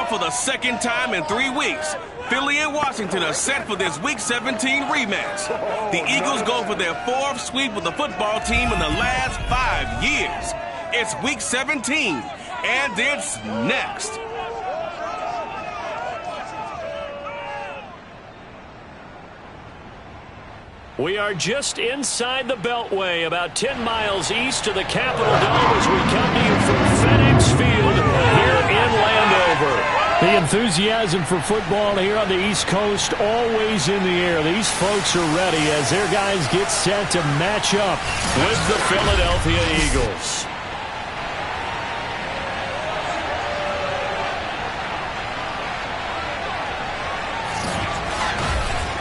for the second time in 3 weeks. Philly and Washington are set for this Week 17 rematch. The Eagles go for their 4th sweep of the football team in the last 5 years. It's Week 17, and it's next. We are just inside the Beltway, about 10 miles east of the Capitol Dome as we come to you from FedEx Field here in Landover. The enthusiasm for football here on the East Coast always in the air. These folks are ready as their guys get set to match up with the Philadelphia Eagles.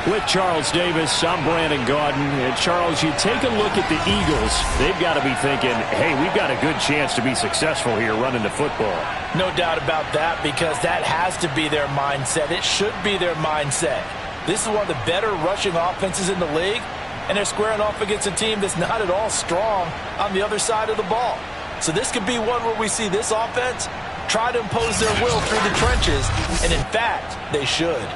With Charles Davis, I'm Brandon Gaudin. And Charles, you take a look at the Eagles. They've got to be thinking, hey, we've got a good chance to be successful here running the football. No doubt about that, because that has to be their mindset. It should be their mindset. This is one of the better rushing offenses in the league, and they're squaring off against a team that's not at all strong on the other side of the ball. So this could be one where we see this offense try to impose their will through the trenches, and in fact, they should.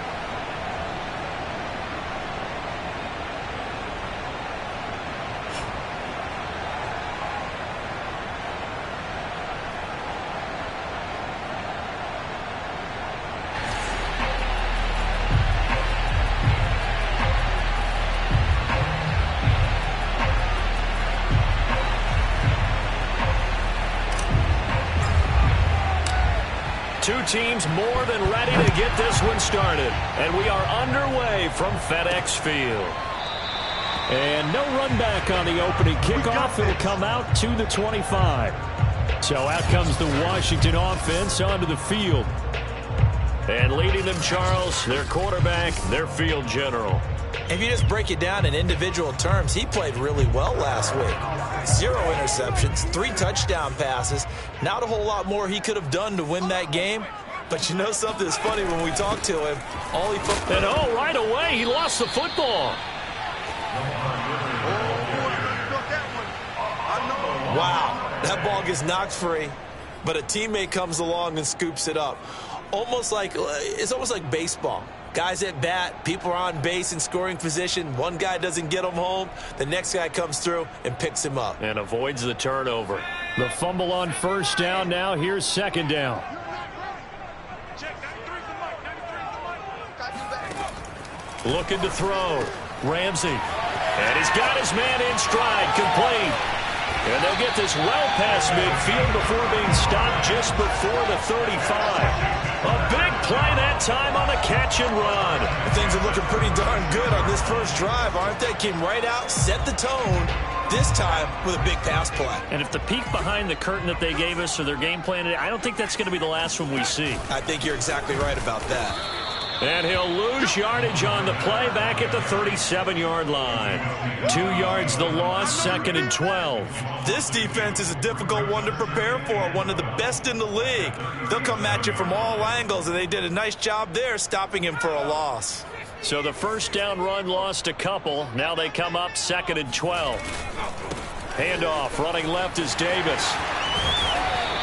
Two teams more than ready to get this one started. And we are underway from FedEx Field. And no run back on the opening kickoff. It'll come out to the 25. So out comes the Washington offense onto the field. And leading them, Charles, their quarterback, their field general. If you just break it down in individual terms, he played really well last week. 0 interceptions, 3 touchdown passes. Not a whole lot more he could have done to win that game. But you know something that's funny when we talk to him. And right away, he lost the football. Wow, that ball gets knocked free, but a teammate comes along and scoops it up. It's almost like baseball. Guys at bat, people are on base in scoring position. One guy doesn't get him home. The next guy comes through and picks him up. And avoids the turnover. The fumble on first down now. Here's second down. Looking to throw. Ramsey. And he's got his man in stride. Complete. And they'll get this well past midfield before being stopped just before the 35. A big play that time on the catch and run. Things are looking pretty darn good on this first drive, aren't they? Came right out, set the tone, this time with a big pass play. And if the peek behind the curtain that they gave us or their game plan, I don't think that's going to be the last one we see. I think you're exactly right about that. And he'll lose yardage on the play back at the 37-yard line. 2 yards the loss, 2nd and 12. This defense is a difficult one to prepare for, one of the best in the league. They'll come at you from all angles, and they did a nice job there stopping him for a loss. So the first down run lost a couple. Now they come up 2nd and 12. Handoff, running left is Davis.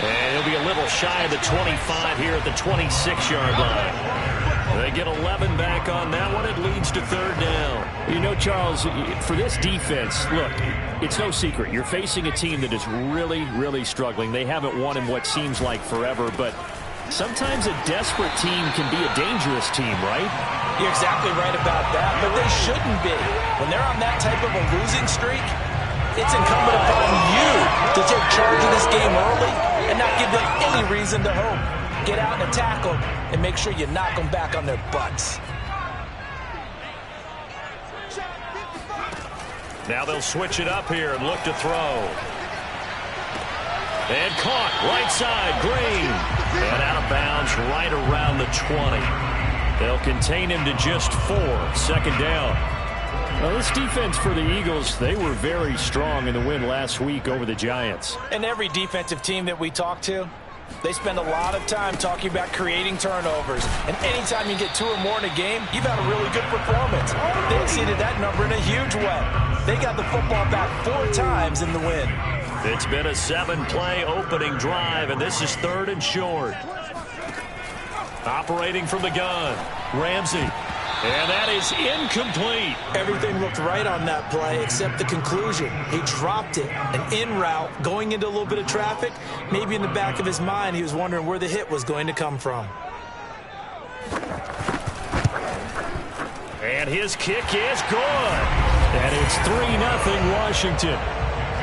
And he'll be a little shy of the 25 here at the 26-yard line. They get 11 back on that one. It leads to 3rd down. You know, Charles, for this defense, look, it's no secret. You're facing a team that is really, really struggling. They haven't won in what seems like forever, but sometimes a desperate team can be a dangerous team, right? You're exactly right about that, but they shouldn't be. When they're on that type of a losing streak, it's incumbent upon you to take charge of this game early and not give them any reason to hope. Get out and attack them and make sure you knock them back on their butts. Now they'll switch it up here and look to throw. And caught right side, Green. And out of bounds right around the 20. They'll contain him to just 4. 2nd down. Well, this defense for the Eagles, they were very strong in the win last week over the Giants. And every defensive team that we talk to, they spend a lot of time talking about creating turnovers. And anytime you get 2 or more in a game, you've had a really good performance. They exceeded that number in a huge way. They got the football back 4 times in the win. It's been a 7-play opening drive, and this is 3rd and short. Operating from the gun, Ramsey. And that is incomplete. Everything looked right on that play except the conclusion. He dropped it. An in route, going into a little bit of traffic. Maybe in the back of his mind, he was wondering where the hit was going to come from. And his kick is good. And it's 3-0 Washington.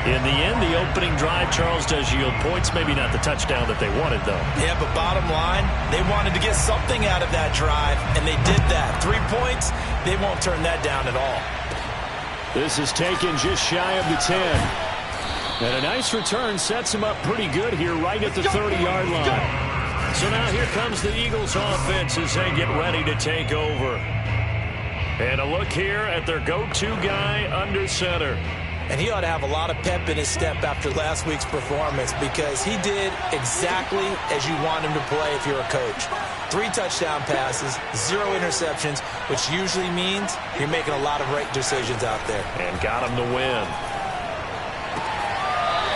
In the end, the opening drive, Charles, does yield points. Maybe not the touchdown that they wanted, though. Yeah, but bottom line, they wanted to get something out of that drive, and they did that. 3 points, they won't turn that down at all. This is taken just shy of the 10. And a nice return sets him up pretty good here right at the 30-yard line. So now here comes the Eagles offense as they get ready to take over. And a look here at their go-to guy under center. And he ought to have a lot of pep in his step after last week's performance because he did exactly as you want him to play if you're a coach. 3 touchdown passes, 0 interceptions, which usually means you're making a lot of right decisions out there. And got him to win.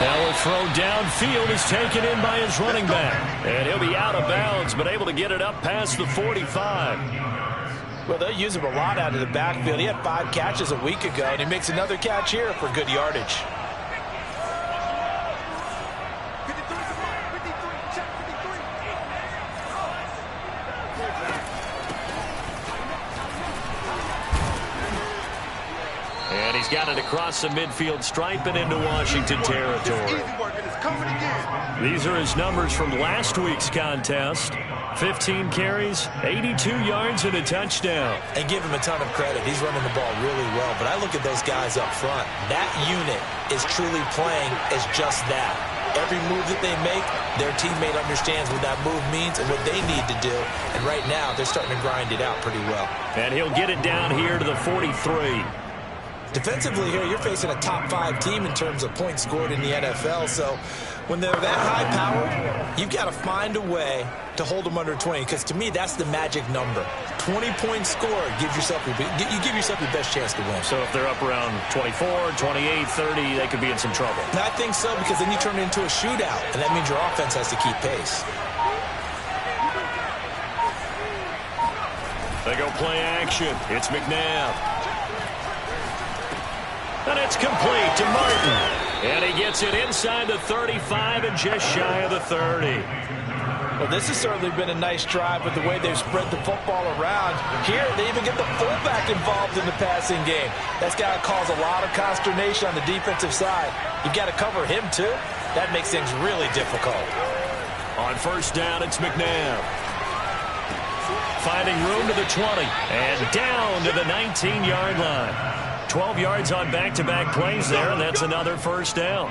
Now a throw downfield is taken in by his running back. And he'll be out of bounds, but able to get it up past the 45. Well, they'll use him a lot out of the backfield. He had 5 catches a week ago, and he makes another catch here for good yardage. And he's got it across the midfield stripe and into Washington territory. These are his numbers from last week's contest. 15 carries, 82 yards, and a touchdown. And give him a ton of credit. He's running the ball really well. But I look at those guys up front. That unit is truly playing as just that. Every move that they make, their teammate understands what that move means and what they need to do. And right now, they're starting to grind it out pretty well. And he'll get it down here to the 43. Defensively here, you're facing a top 5 team in terms of points scored in the NFL. So when they're that high-powered, you've got to find a way to hold them under 20. Because to me, that's the magic number. 20 points scored gives yourself you give yourself your best chance to win. So if they're up around 24, 28, 30, they could be in some trouble. And I think so because then you turn it into a shootout, and that means your offense has to keep pace. They go play action. It's McNabb. And it's complete to Martin. And he gets it inside the 35 and just shy of the 30. Well, this has certainly been a nice drive with the way they've spread the football around. Here, they even get the fullback involved in the passing game. That's got to cause a lot of consternation on the defensive side. You've got to cover him, too. That makes things really difficult. On first down, it's McNabb. Finding room to the 20 and down to the 19-yard line. 12 yards on back-to-back plays there, and that's another first down.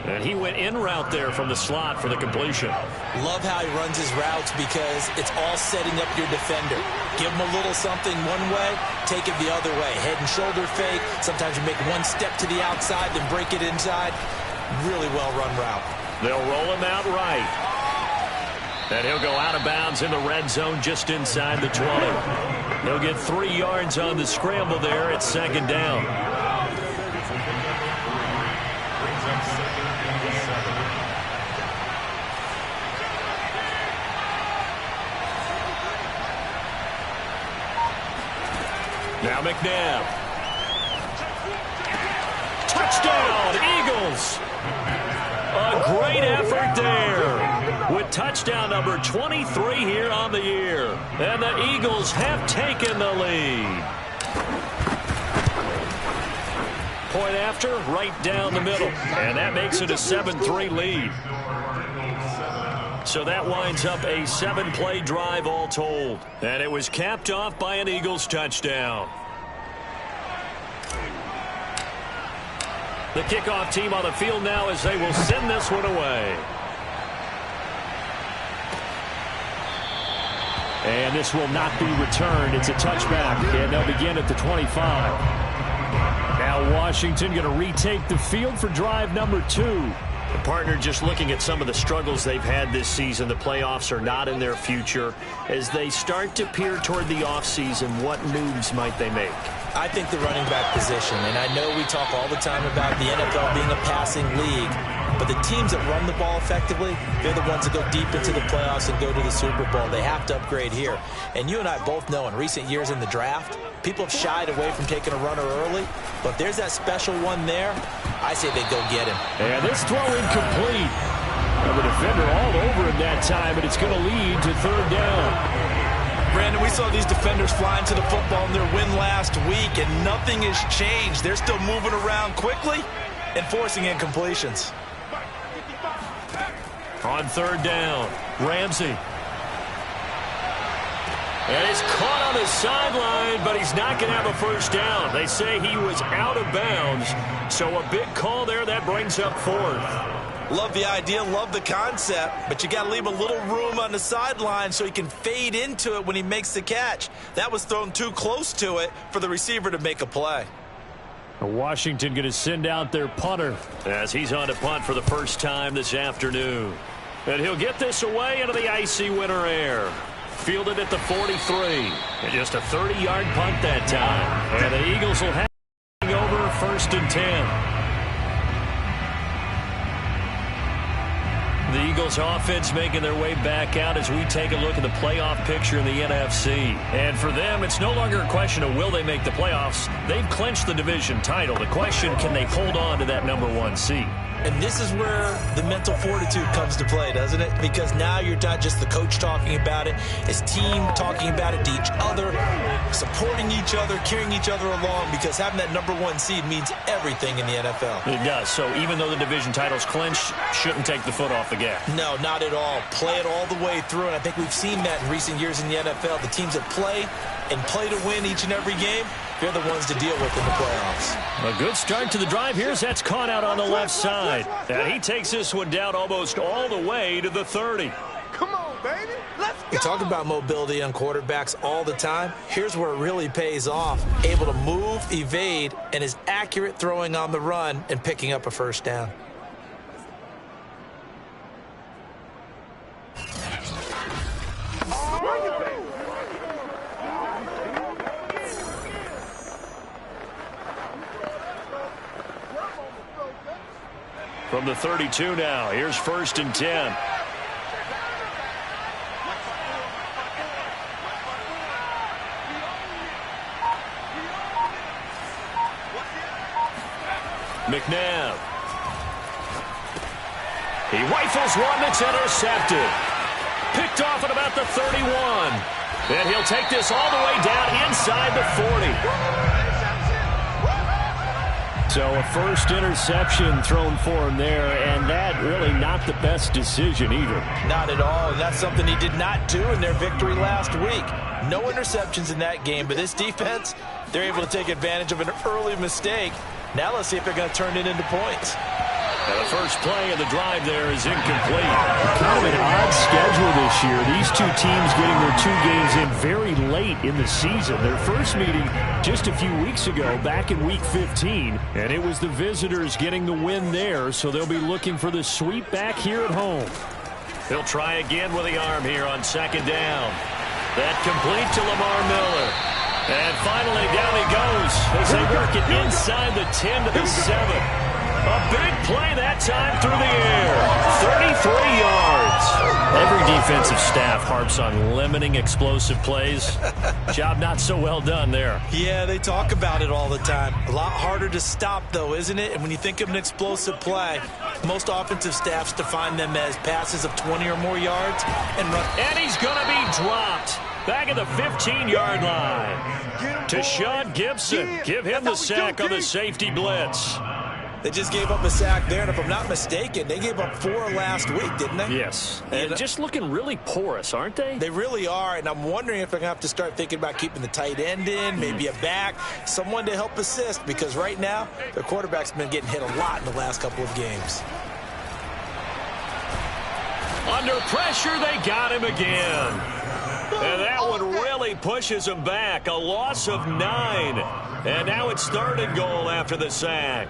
And he went in route there from the slot for the completion. Love how he runs his routes because it's all setting up your defender. Give him a little something one way, take it the other way. Head and shoulder fake. Sometimes you make one step to the outside, then break it inside. Really well-run route. They'll roll him out right. And he'll go out of bounds in the red zone just inside the 20. He'll get 3 yards on the scramble there at second down. Now McNabb. Touchdown, Eagles. A great effort there. With touchdown number 23 here on the year. And the Eagles have taken the lead. Point after, right down the middle. And that makes it a 7-3 lead. So that winds up a 7-play drive all told. And it was capped off by an Eagles touchdown. The kickoff team on the field now as they will send this one away. And this will not be returned. It's a touchback, and they'll begin at the 25. Now Washington going to retake the field for drive number 2. Partner, just looking at some of the struggles they've had this season, the playoffs are not in their future. As they start to peer toward the offseason, what moves might they make? I think the running back position, and I know we talk all the time about the NFL being a passing league, but the teams that run the ball effectively, they're the ones that go deep into the playoffs and go to the Super Bowl. They have to upgrade here. And you and I both know in recent years in the draft, people have shied away from taking a runner early, but if there's that special one there, I say they go get him. And this throw incomplete. And the defender all over him that time, but it's going to lead to third down. Brandon, we saw these defenders flying to the football in their win last week, and nothing has changed. They're still moving around quickly and forcing incompletions. On third down, Ramsey. And he's caught on his sideline, but he's not going to have a first down. They say he was out of bounds, so a big call there. That brings up fourth. Love the idea, love the concept, but you got to leave a little room on the sideline so he can fade into it when he makes the catch. That was thrown too close to it for the receiver to make a play. Washington going to send out their punter as he's on to punt for the first time this afternoon. And he'll get this away into the icy winter air. Fielded at the 43. And just a 30-yard punt that time. And the Eagles will have over first and 10. The Eagles offense making their way back out as we take a look at the playoff picture in the NFC. And for them, it's no longer a question of will they make the playoffs. They've clinched the division title. The question, can they hold on to that #1 seed? And this is where the mental fortitude comes to play, doesn't it? Because now you're not just the coach talking about it. It's team talking about it to each other, supporting each other, carrying each other along, because having that #1 seed means everything in the NFL. It does. So even though the division title's clinched, shouldn't take the foot off the gas. No, not at all. Play it all the way through, and I think we've seen that in recent years in the NFL. The teams that play and play to win each and every game, they're the ones to deal with in the playoffs. A good start to the drive. Here's that's caught out on the left side. And he takes this one down almost all the way to the 30. Come on, baby. Let's go. We talk about mobility on quarterbacks all the time. Here's where it really pays off. Able to move, evade, and is accurate throwing on the run and picking up a first down. From the 32 now, here's first and 10. McNabb. He rifles one that's intercepted. Picked off at about the 31. And he'll take this all the way down inside the 40. So a first interception thrown for him there, and that really not the best decision either. Not at all, and that's something he did not do in their victory last week. No interceptions in that game, but this defense, they're able to take advantage of an early mistake. Now let's see if they're going to turn it into points. And the first play of the drive there is incomplete. Kind of an odd schedule this year. These two teams getting their 2 games in very late in the season. Their first meeting just a few weeks ago, back in Week 15. And it was the visitors getting the win there, so they'll be looking for the sweep back here at home. He'll try again with the arm here on second down. That complete to Lamar Miller. And finally, down he goes as they work it inside the 10 to the 7. A big play that time through the air. 33 yards. Every defensive staff harps on limiting explosive plays. Job not so well done there. Yeah, they talk about it all the time. A lot harder to stop, though, isn't it? And when you think of an explosive play, most offensive staffs define them as passes of 20 or more yards and run. And he's going to be dropped. Back at the 15-yard line. To Sean Gibson. Give him the sack on the safety blitz. They just gave up a sack there, and if I'm not mistaken, they gave up 4 last week, didn't they? Yes. And just looking really porous, aren't they? They really are, and I'm wondering if they're going to have to start thinking about keeping the tight end in, maybe a back, someone to help assist, because right now, their quarterback's been getting hit a lot in the last couple of games. Under pressure, they got him again. And that one really pushes him back. A loss of 9. And now it's 3rd and goal after the sack.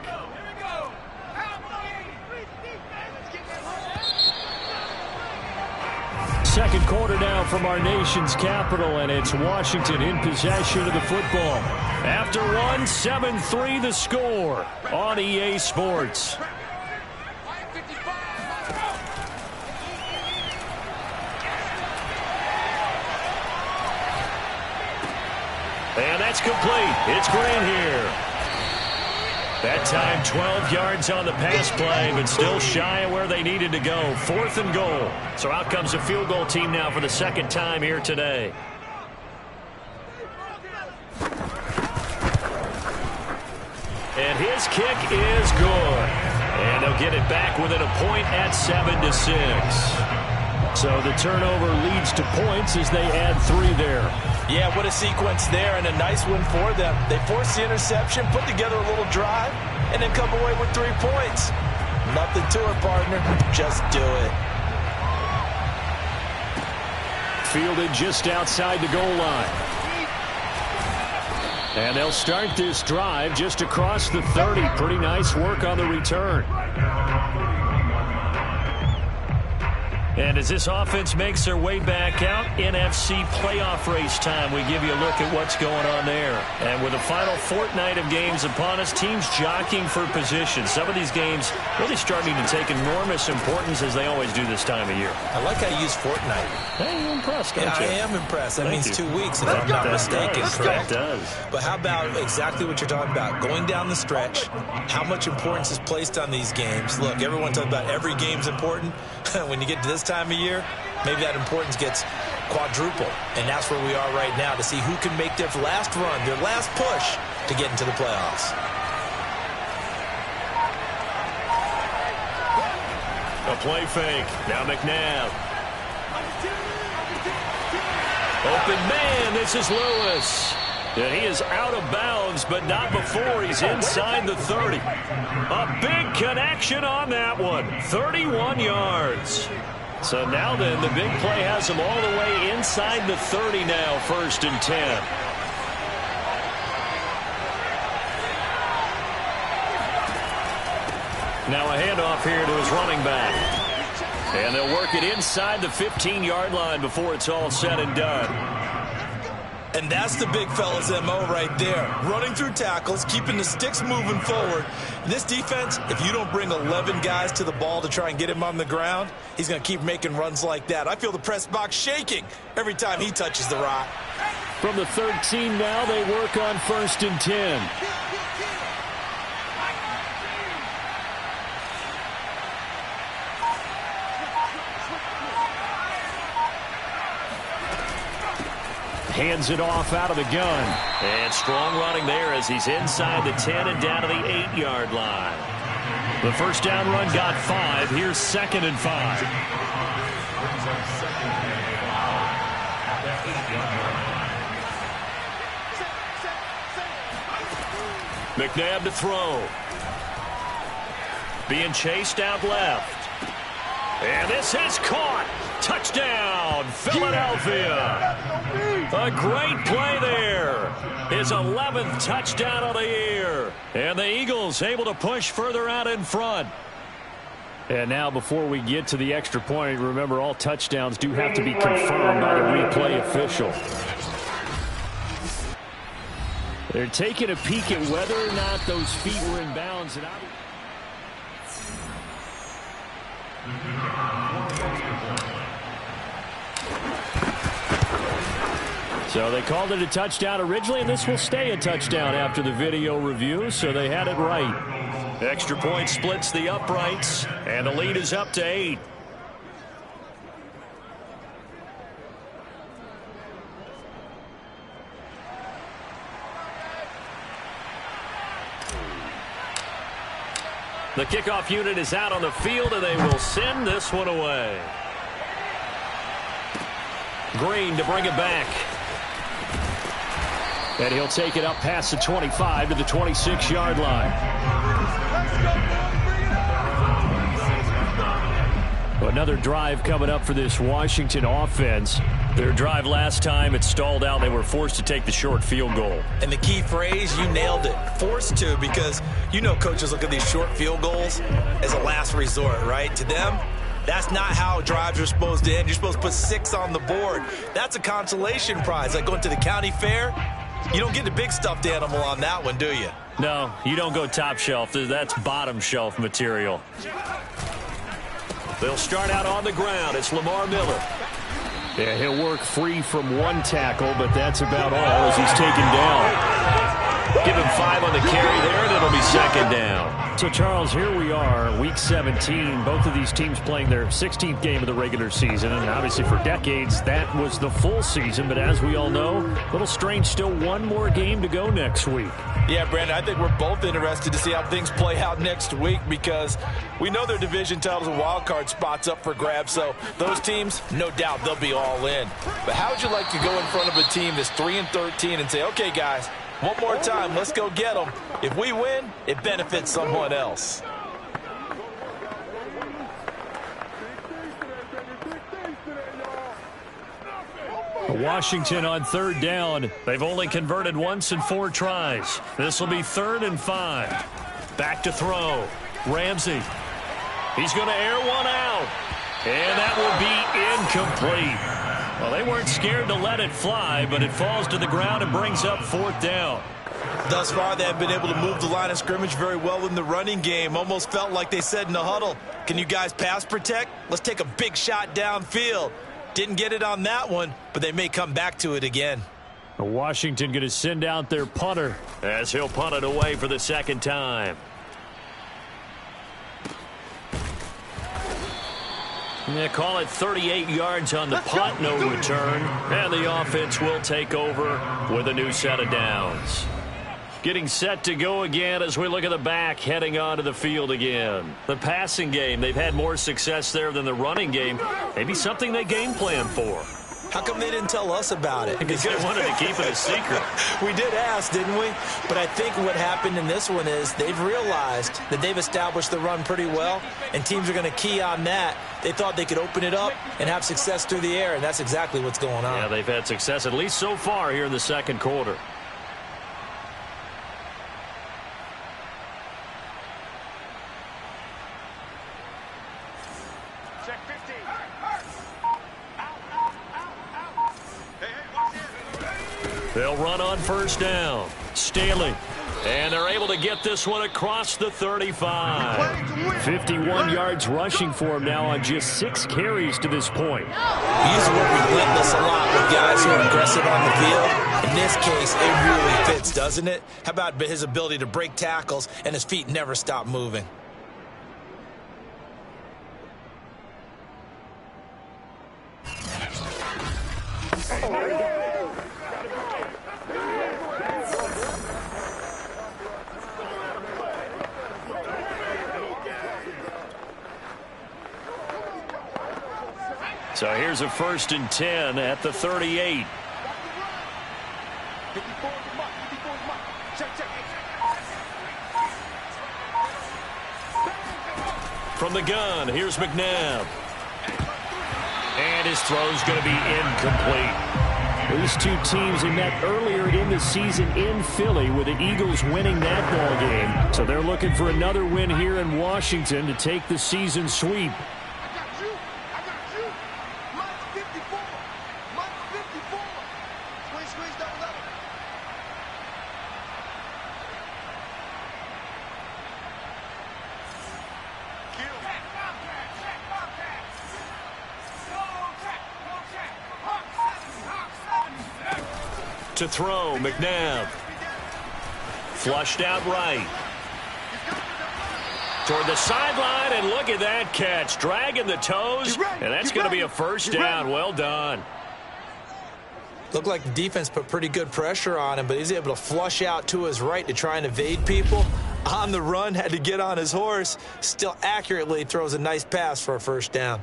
second quarter now from our nation's capital, and it's Washington in possession of the football. After one, 7-3 the score on EA Sports. And that's complete. It's Green here. That time 12 yards on the pass play, but still shy of where they needed to go. 4th and goal. So out comes the field goal team now for the second time here today. And his kick is good. And they'll get it back within a point at 7-6. So the turnover leads to points as they add 3 there. Yeah, what a sequence there, and a nice win for them. They forced the interception, put together a little drive, and then come away with 3 points. Nothing to it, partner. Just do it. Fielded just outside the goal line. And they'll start this drive just across the 30. Pretty nice work on the return. And as this offense makes their way back out, NFC playoff race time, we give you a look at what's going on there. And with the final fortnight of games upon us, teams jockeying for position. Some of these games really starting to take enormous importance as they always do this time of year. I like how you use fortnight. Hey, you're impressed, don't you? I am impressed. That means 2 weeks, if I'm not mistaken, correct? That does. But how about exactly what you're talking about? Going down the stretch, how much importance is placed on these games. Look, everyone talks about every game's important. When you get to this time of year, maybe that importance gets quadruple. And that's where we are right now to see who can make their last run, their last push to get into the playoffs. A play fake. Now McNabb. Open man. This is Lewis. And he is out of bounds, but not before he's inside the 30. A big connection on that one. 31 yards. So now then, the big play has him all the way inside the 30 now, 1st and 10. Now a handoff here to his running back. And they'll work it inside the 15-yard line before it's all said and done. And that's the big fella's MO right there. Running through tackles, keeping the sticks moving forward. This defense, if you don't bring 11 guys to the ball to try and get him on the ground, he's going to keep making runs like that. I feel the press box shaking every time he touches the rock. From the 13 now, they work on 1st and 10. Hands it off out of the gun. And strong running there as he's inside the 10 and down to the 8-yard line. The first down run got 5. Here's 2nd and 5. McNabb to throw. Being chased out left. And this is caught. Touchdown, Philadelphia. A great play there. His 11th touchdown of the year. And the Eagles able to push further out in front. And now before we get to the extra point, remember all touchdowns do have to be confirmed by the replay official. They're taking a peek at whether or not those feet were in bounds. And so they called it a touchdown originally, and this will stay a touchdown after the video review, so they had it right. Extra point splits the uprights, and the lead is up to 8. The kickoff unit is out on the field, and they will send this one away. Green to bring it back. And he'll take it up past the 25 to the 26-yard line. Another drive coming up for this Washington offense. Their drive last time, it stalled out. They were forced to take the short field goal. And the key phrase, you nailed it. Forced to, because you know coaches look at these short field goals as a last resort, right? To them, That's not how drives are supposed to end. You're supposed to put 6 on the board. That's a consolation prize. Like going to the county fair, you don't get the big stuffed animal on that one, do you? No, you don't go top shelf. That's bottom shelf material. They'll start out on the ground. It's Lamar Miller. Yeah, he'll work free from one tackle, but that's about all as he's taken down. Give him 5 on the carry there, and it'll be second down. So, Charles, here we are, Week 17. Both of these teams playing their 16th game of the regular season, and obviously for decades, that was the full season. But as we all know, a little strange, still one more game to go next week. Yeah, Brandon, I think we're both interested to see how things play out next week because we know their division titles and wild card spots up for grabs. So those teams, no doubt, they'll be all in. But how would you like to go in front of a team that's 3-13 and say, okay, guys, one more time, let's go get them. If we win, it benefits someone else. Washington on third down. They've only converted once in 4 tries. This will be 3rd and 5. Back to throw. Ramsey. He's going to air one out. And that will be incomplete. Well, they weren't scared to let it fly, but it falls to the ground and brings up 4th down. Thus far, they have been able to move the line of scrimmage very well in the running game. Almost felt like they said in the huddle, can you guys pass protect? Let's take a big shot downfield. Didn't get it on that one, but they may come back to it again. Washington going to send out their punter as he'll punt it away for the 2nd time. They call it 38 yards on the punt, no return. And the offense will take over with a new set of downs. Getting set to go again as we look at the back heading onto the field again. The passing game, they've had more success there than the running game. Maybe something they game plan for. How come they didn't tell us about it? Because they wanted to keep it a secret. We did ask, didn't we? But I think what happened in this one is they've realized that they've established the run pretty well, and teams are going to key on that. They thought they could open it up and have success through the air, and that's exactly what's going on. Yeah, they've had success at least so far here in the 2nd quarter. They'll run on 1st down. Staley. And they're able to get this one across the 35. 51 yards rushing for him now on just 6 carries to this point. He's working relentless a lot with guys who are aggressive on the field. In this case, it really fits, doesn't it? How about his ability to break tackles and his feet never stop moving? So here's a 1st and 10 at the 38. From the gun, here's McNabb. And his throw's going to be incomplete. These two teams they met earlier in the season in Philly with the Eagles winning that ball game. So they're looking for another win here in Washington to take the season sweep. To throw, McNabb. Flushed out right. Toward the sideline, and look at that catch. Dragging the toes, and that's going to be a 1st down. Well done. Looked like the defense put pretty good pressure on him, but he's able to flush out to his right to try and evade people. On the run, had to get on his horse. Still accurately throws a nice pass for a 1st down.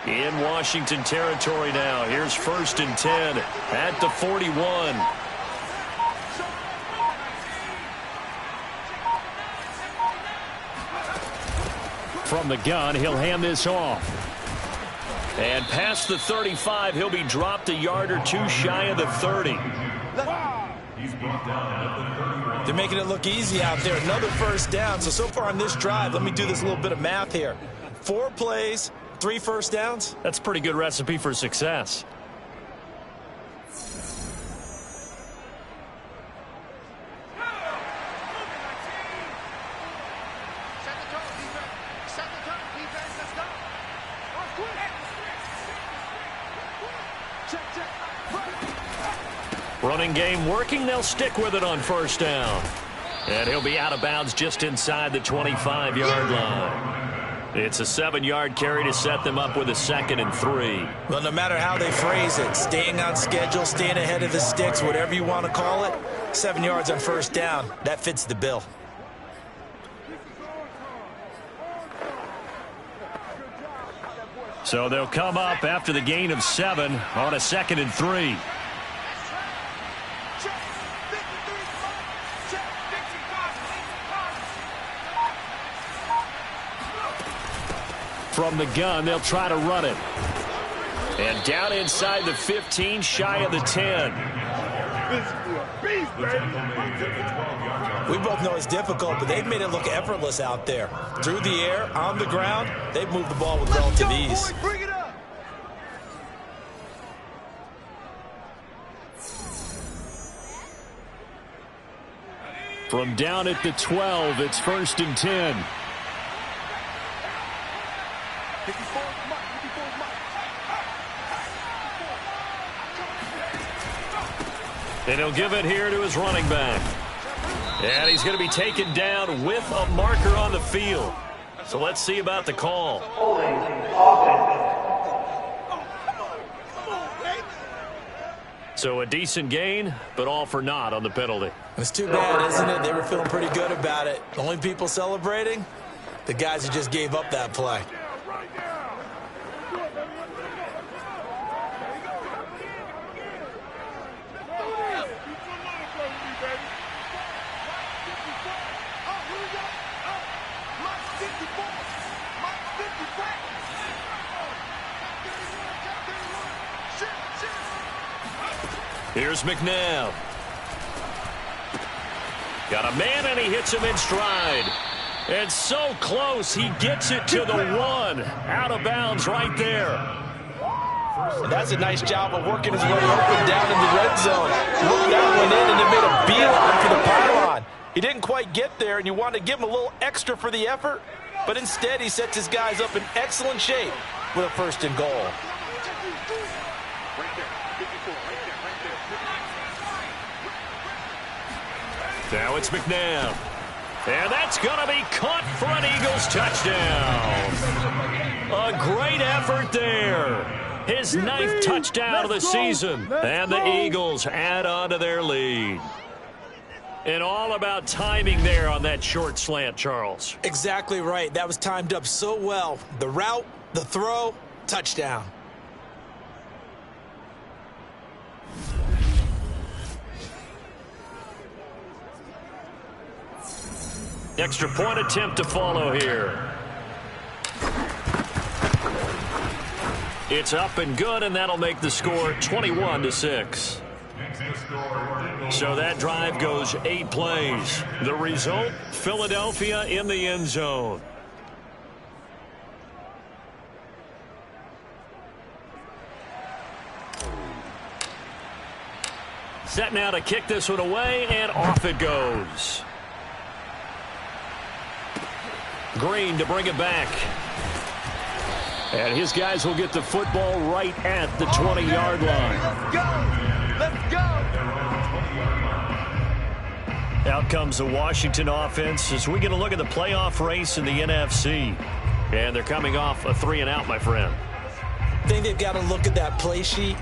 In Washington territory now. Here's 1st and 10 at the 41. from the gun. He'll hand this off. And past the 35, he'll be dropped a yard or two shy of the 30. They're making it look easy out there. Another first down. So far on this drive, let me do this little bit of math here. 4 plays, 3 first downs. That's a pretty good recipe for success. Running game working. They'll stick with it on first down. And he'll be out of bounds just inside the 25-yard line. It's a 7-yard carry to set them up with a 2nd and 3. Well, no matter how they phrase it, staying on schedule, staying ahead of the sticks, whatever you want to call it, 7 yards on first down, that fits the bill. So they'll come up after the gain of 7 on a 2nd and 3. From the gun, they'll try to run it. And down inside the 15, shy of the 10. We both know it's difficult, but they've made it look effortless out there. Through the air, on the ground, they've moved the ball with relative ease. Bring it up. From down at the 12, it's 1st and 10. And he'll give it here to his running back. And he's going to be taken down with a marker on the field. So let's see about the call. So a decent gain, but all for naught on the penalty. It's too bad, isn't it? They were feeling pretty good about it. The only people celebrating, the guys who just gave up that play. Here's McNabb. Got a man, and he hits him in stride. And so close, he gets it to the 1. Out of bounds right there. And that's a nice job of working his way up and down in the red zone. Looked that one in and then made a beeline for the pylon. He didn't quite get there, and you wanted to give him a little extra for the effort. But instead, he sets his guys up in excellent shape with a 1st and goal. Now it's McNabb. And that's going to be caught for an Eagles touchdown. A great effort there. His 9th touchdown of the season. And the Eagles add on to their lead. And all about timing there on that short slant, Charles. Exactly right. That was timed up so well. The route, the throw, touchdown. Extra point attempt to follow here. It's up and good, and that'll make the score 21-6. So that drive goes 8 plays. The result, Philadelphia in the end zone. Set now to kick this one away, and off it goes. Green to bring it back. And his guys will get the football right at the 20-yard line. Let's go. Out comes the Washington offense as we get a look at the playoff race in the NFC. And they're coming off a 3-and-out, my friend. I think they've got to look at that play sheet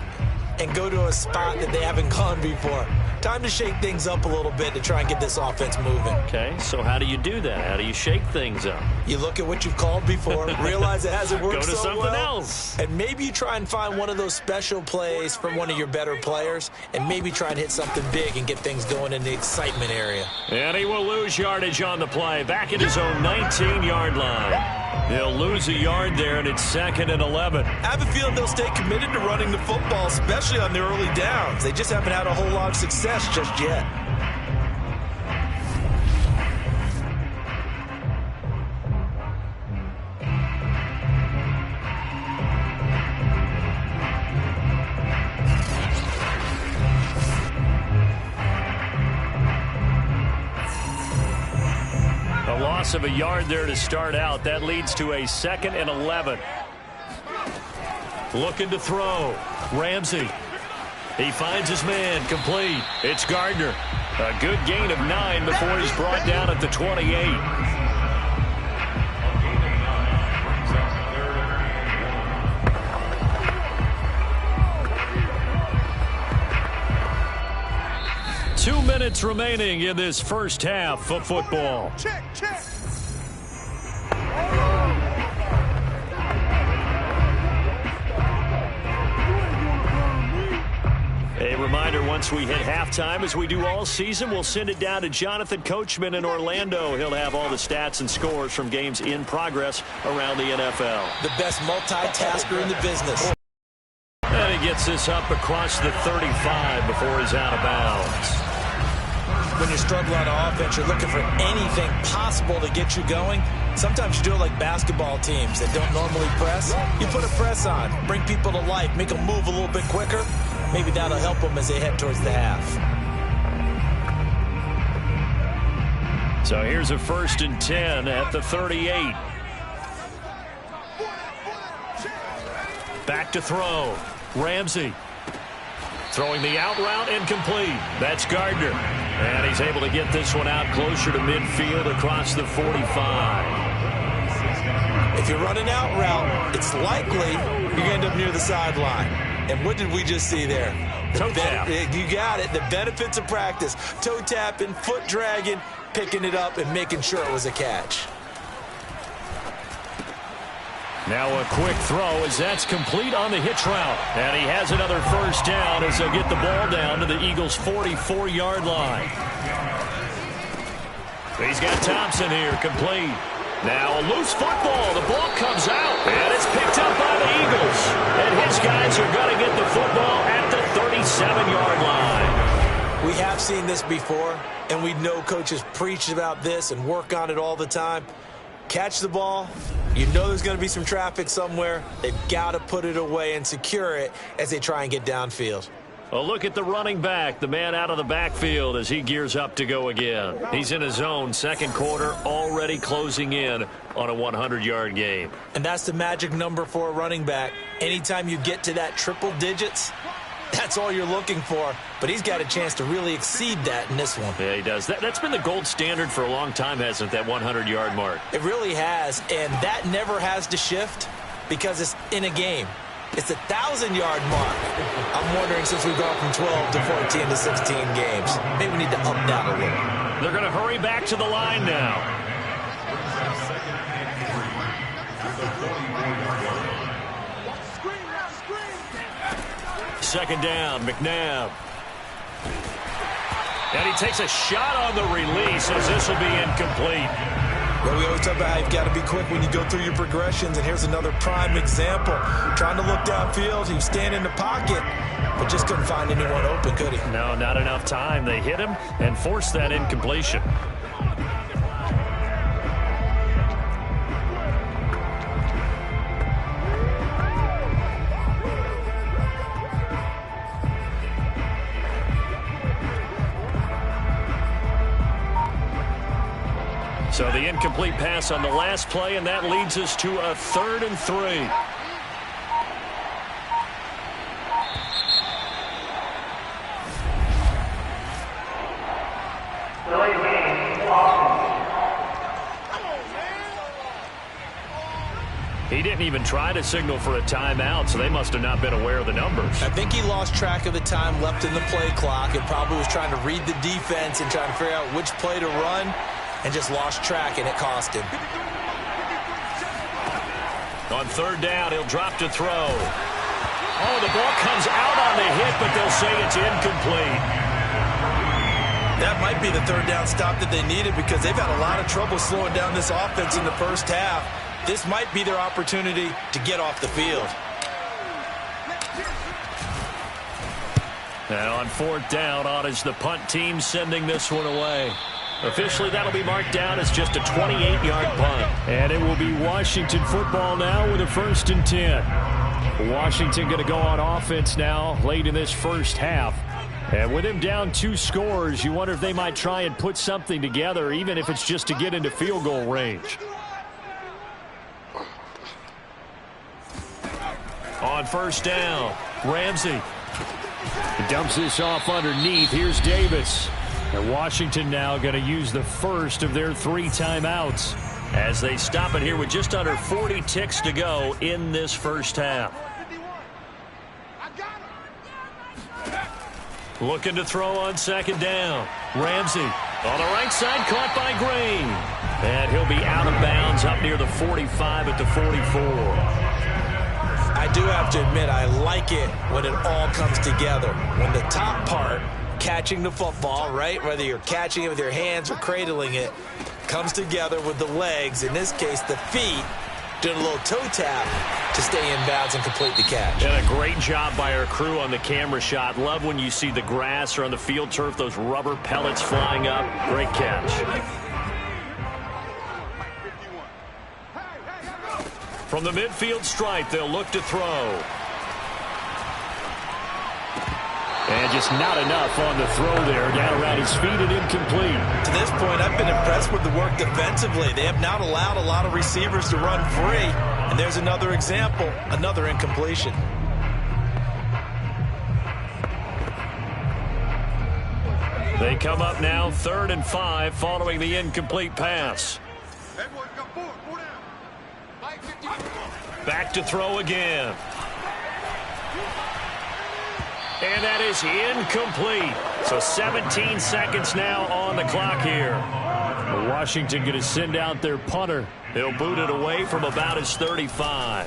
and go to a spot that they haven't gone before. Time to shake things up a little bit to try and get this offense moving. Okay, so how do you do that? How do you shake things up? You look at what you've called before, realize it hasn't worked so well. Go to something else. And maybe you try and find one of those special plays from one of your better players, and maybe try and hit something big and get things going in the excitement area. And he will lose yardage on the play, back at his own 19-yard line. He'll lose a yard there, and it's 2nd and 11. I have a feeling they'll stay committed to running the football, especially on their early downs. They just haven't had a whole lot of success just yet. Loss of a yard there to start out. That leads to a 2nd and 11. Looking to throw. Ramsey. He finds his man. Complete. It's Gardner. A good gain of 9 before he's brought down at the 28. 2 minutes remaining in this first half of football. Check. A reminder, once we hit halftime, as we do all season, we'll send it down to Jonathan Coachman in Orlando. He'll have all the stats and scores from games in progress around the NFL. The best multitasker in the business. And he gets this up across the 35 before he's out of bounds. When you're struggling on offense, you're looking for anything possible to get you going. Sometimes you do it like basketball teams that don't normally press. You put a press on, bring people to life, make them move a little bit quicker. Maybe that'll help them as they head towards the half. So here's a 1st and 10 at the 38. Back to throw. Ramsey. Throwing the out route and complete. That's Gardner. And he's able to get this one out closer to midfield across the 45. If you run an out route, it's likely you're going to end up near the sideline. And what did we just see there? Toe tap. You got it. The benefits of practice. Toe tapping, foot dragging, picking it up, and making sure it was a catch. Now a quick throw as that's complete on the hitch route. And he has another 1st down as they'll get the ball down to the Eagles' 44-yard line. He's got Thompson here, complete. Now a loose football. The ball comes out, and it's picked up by the Eagles. And his guys are going to get the football at the 37-yard line. We have seen this before, and we know coaches preach about this and work on it all the time. Catch the ball. You know there's going to be some traffic somewhere. They've got to put it away and secure it as they try and get downfield. A look at the running back, the man out of the backfield as he gears up to go again. He's in his own 2nd quarter, already closing in on a 100-yard game. And that's the magic number for a running back. Anytime you get to that triple digits, that's all you're looking for. But he's got a chance to really exceed that in this one. Yeah, he does. That's been the gold standard for a long time, hasn't it, that 100-yard mark? It really has, and that never has to shift because it's in a game. It's a 1,000-yard mark. I'm wondering, since we've gone from 12 to 14 to 16 games, maybe we need to up that a little. They're going to hurry back to the line now. Second down, McNabb. And he takes a shot on the release as this will be incomplete. Well, we always talk about how you've got to be quick when you go through your progressions, and here's another prime example. Trying to look downfield, he was standing in the pocket, but just couldn't find anyone open, could he? No, not enough time. They hit him and forced that incompletion. So the incomplete pass on the last play, and that leads us to a 3rd and 3. He didn't even try to signal for a timeout, so they must have not been aware of the numbers. I think he lost track of the time left in the play clock and probably was trying to read the defense and trying to figure out which play to run, and just lost track, and it cost him. On 3rd down, he'll drop to throw. Oh, the ball comes out on the hit, but they'll say it's incomplete. That might be the 3rd down stop that they needed because they've had a lot of trouble slowing down this offense in the first half. this might be their opportunity to get off the field. And on 4th down, on is the punt team sending this one away. Officially, that'll be marked down as just a 28-yard punt. And it will be Washington football now with a 1st and 10. Washington going to go on offense now late in this first half. And with him down 2 scores, you wonder if they might try and put something together, even if it's just to get into field goal range. On 1st down, Ramsey. He dumps this off underneath. Here's Davis. And Washington now going to use the first of their 3 timeouts as they stop it here with just under 40 ticks to go in this first half. Looking to throw on 2nd down. Ramsey on the right side, caught by Green. And he'll be out of bounds up near the 45 at the 44. I do have to admit, I like it when it all comes together. When the top part, catching the football, right, whether you're catching it with your hands or cradling it, comes together with the legs, in this case the feet, doing a little toe tap to stay in bounds and complete the catch. And a great job by our crew on the camera shot. Love when you see the grass or on the field turf, those rubber pellets flying up. Great catch. From the midfield stripe, they'll look to throw. And just not enough on the throw there. Down around his feet and incomplete. To this point, I've been impressed with the work defensively. They have not allowed a lot of receivers to run free. And there's another example, another incompletion. They come up now 3rd and 5 following the incomplete pass. Back to throw again. And that is incomplete. So 17 seconds now on the clock here. Washington going to send out their punter. They'll boot it away from about his 35.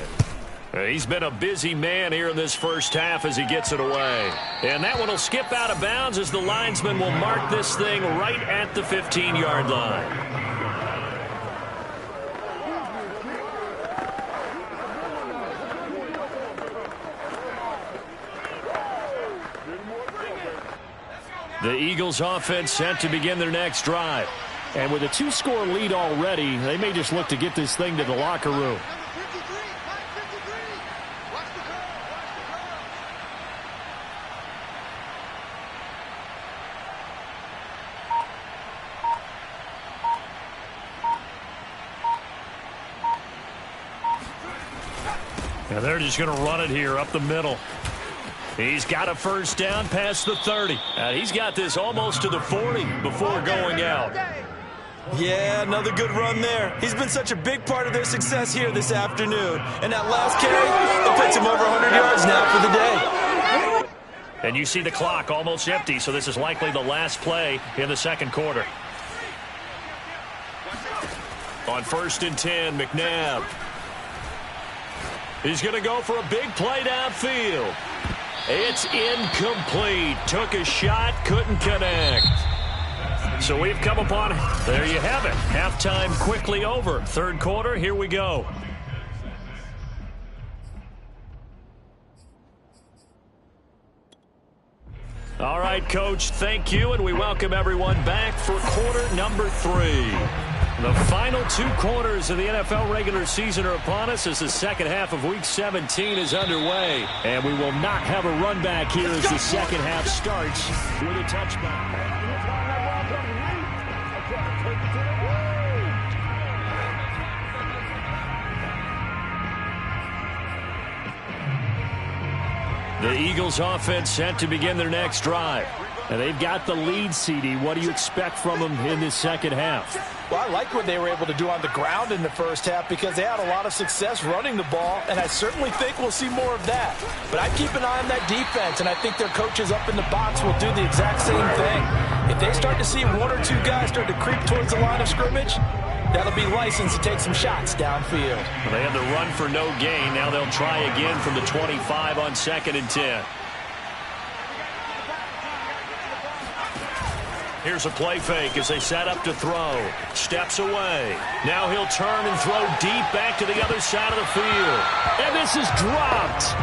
He's been a busy man here in this first half as he gets it away. And that one will skip out of bounds as the linesman will mark this thing right at the 15-yard line. The Eagles offense set to begin their next drive. And with a 2-score lead already, they may just look to get this thing to the locker room. Now they're just going to run it here up the middle. He's got a 1st down past the 30. He's got this almost to the 40 before going out. Yeah, another good run there. He's been such a big part of their success here this afternoon. And that last carry, it puts him over 100 yards now for the day. And you see the clock almost empty, so this is likely the last play in the 2nd quarter. On 1st and 10, McNabb. He's going to go for a big play downfield. It's incomplete. Took a shot, couldn't connect. So we've come upon, there you have it. Halftime quickly over. 3rd quarter, here we go. All right, Coach, thank you, and we welcome everyone back for quarter number 3. The final 2 quarters of the NFL regular season are upon us as the second half of Week 17 is underway. And we will not have a run back here as the second half starts with a touchback. The Eagles offense set to begin their next drive. And they've got the lead, CD. What do you expect from them in this second half? Well, I like what they were able to do on the ground in the first half because they had a lot of success running the ball, and I certainly think we'll see more of that. But I keep an eye on that defense, and I think their coaches up in the box will do the exact same thing. If they start to see 1 or 2 guys start to creep towards the line of scrimmage, that'll be licensed to take some shots downfield. Well, they had the run for no gain. Now they'll try again from the 25 on 2nd and 10. Here's a play fake as they set up to throw. Steps away. Now he'll turn and throw deep back to the other side of the field. And this is dropped.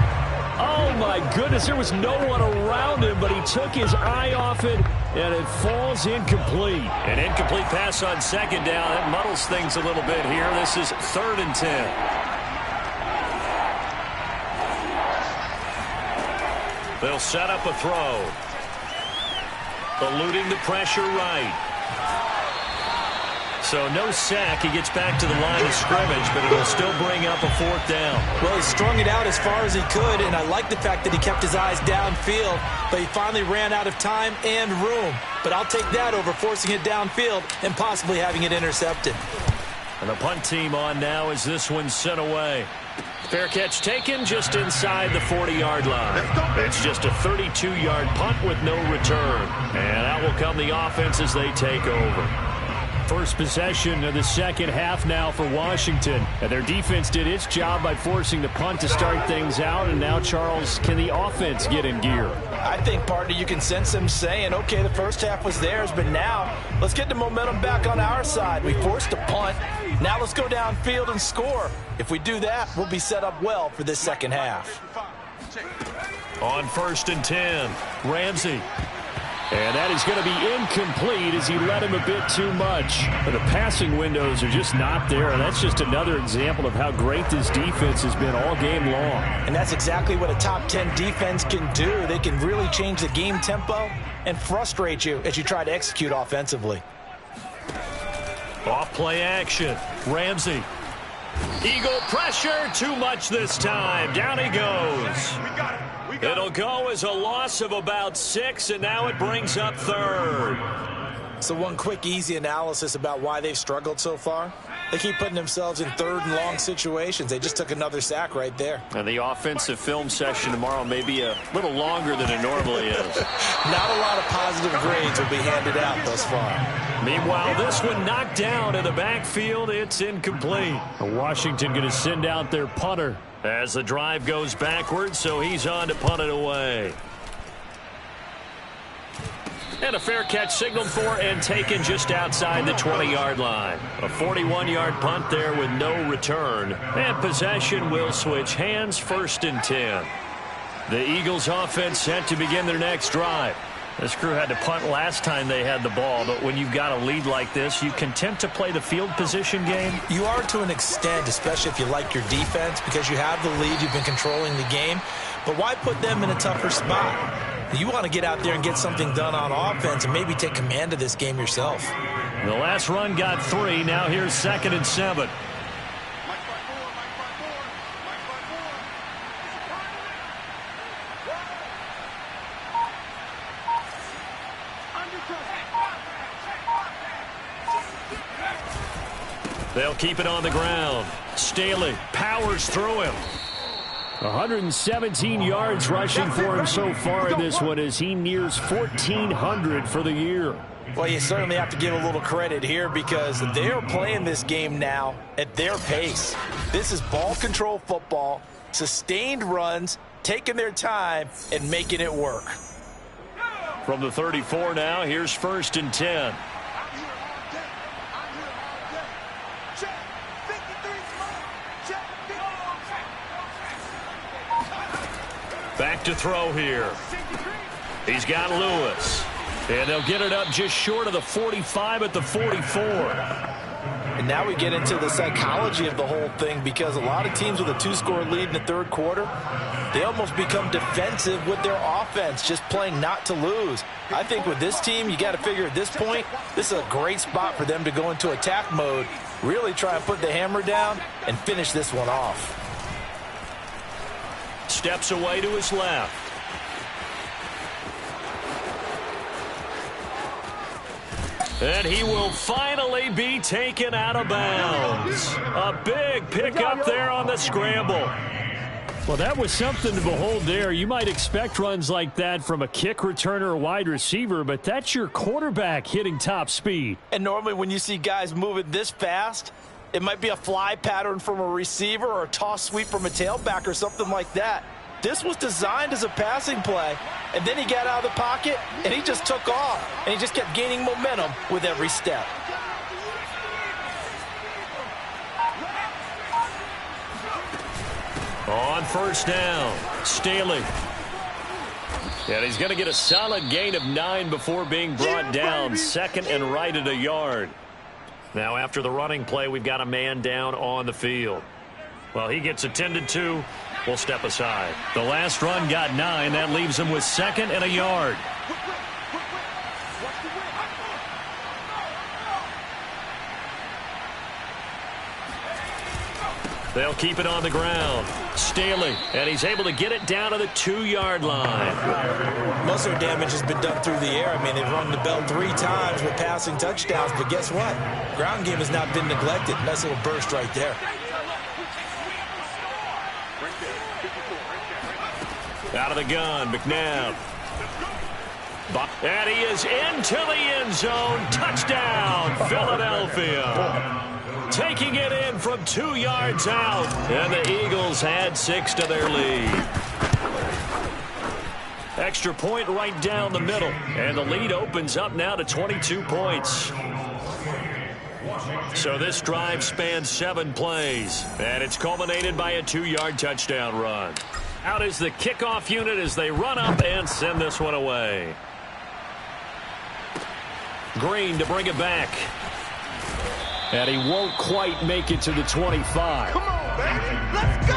Oh, my goodness. There was no one around him, but he took his eye off it, and it falls incomplete. An incomplete pass on second down. That muddles things a little bit here. This is 3rd and 10. They'll set up a throw. Eluding the pressure right. So no sack. He gets back to the line of scrimmage, but it'll still bring up a 4th down. Well, he strung it out as far as he could, and I like the fact that he kept his eyes downfield, but he finally ran out of time and room. But I'll take that over forcing it downfield and possibly having it intercepted. And the punt team on now as this one's sent away. Fair catch taken just inside the 40-yard line. It's just a 32-yard punt with no return. And out will come the offense as they take over. First possession of the second half now for Washington. And their defense did its job by forcing the punt to start things out. And now, Charles, can the offense get in gear? I think, partner, you can sense them saying, okay, the first half was theirs, but now let's get the momentum back on our side. We forced a punt. Now let's go downfield and score. If we do that, we'll be set up well for this second half. On 1st and 10, Ramsey. And that is going to be incomplete as he led him a bit too much. But the passing windows are just not there. And that's just another example of how great this defense has been all game long. And that's exactly what a top 10 defense can do. They can really change the game tempo and frustrate you as you try to execute offensively. Off play action. Ramsey. Eagle pressure. Too much this time. Down he goes. It'll go as a loss of about 6, and now it brings up 3rd. So one quick, easy analysis about why they've struggled so far. They keep putting themselves in 3rd and long situations. They just took another sack right there. And the offensive film session tomorrow may be a little longer than it normally is. Not a lot of positive grades will be handed out thus far. Meanwhile, this one knocked down in the backfield. It's incomplete. Washington going to send out their punter. As the drive goes backwards, so he's on to punt it away. And a fair catch signaled for and taken just outside the 20-yard line. A 41-yard punt there with no return. And possession will switch hands, 1st and 10. The Eagles offense set to begin their next drive. This crew had to punt last time they had the ball, but when you've got a lead like this, you content to play the field position game? You are to an extent, especially if you like your defense, because you have the lead, you've been controlling the game. But why put them in a tougher spot? You want to get out there and get something done on offense and maybe take command of this game yourself. The last run got 3. Now here's 2nd and 7. They'll keep it on the ground. Staley powers through him. 117 yards rushing for him so far in this one as he nears 1,400 for the year. Well, you certainly have to give a little credit here because they're playing this game now at their pace. This is ball control football, sustained runs, taking their time, and making it work. From the 34 now, here's 1st and 10. Back to throw here. He's got Lewis. And they'll get it up just short of the 45 at the 44. And now we get into the psychology of the whole thing because a lot of teams with a 2-score lead in the 3rd quarter, they almost become defensive with their offense, just playing not to lose. I think with this team, you got to figure at this point, this is a great spot for them to go into attack mode, really try and put the hammer down and finish this one off. Steps away to his left. And he will finally be taken out of bounds. A big pickup there on the scramble. Well, that was something to behold there. You might expect runs like that from a kick returner or wide receiver, but that's your quarterback hitting top speed. And normally when you see guys moving this fast, it might be a fly pattern from a receiver or a toss sweep from a tailback or something like that. This was designed as a passing play, and then he got out of the pocket, and he just took off, and he just kept gaining momentum with every step. On first down, Staley. And he's going to get a solid gain of 9 before being brought down. Second and right at a yard. Now after the running play, we've got a man down on the field. Well, he gets attended to. We'll step aside. The last run got 9. That leaves him with second and a yard. They'll keep it on the ground. Staley, and he's able to get it down to the 2-yard line. Most of their damage has been done through the air. I mean, they've rung the bell 3 times with passing touchdowns, but guess what? Ground game has not been neglected. Nice little burst right there. Out of the gun, McNabb. And he is into the end zone. Touchdown, Philadelphia. Taking it in from 2 yards out. And the Eagles had 6 to their lead. Extra point right down the middle. And the lead opens up now to 22 points. So this drive spans 7 plays. And it's culminated by a 2-yard touchdown run. Out is the kickoff unit as they run up and send this one away. Green to bring it back. And he won't quite make it to the 25. Come on, baby. Let's go.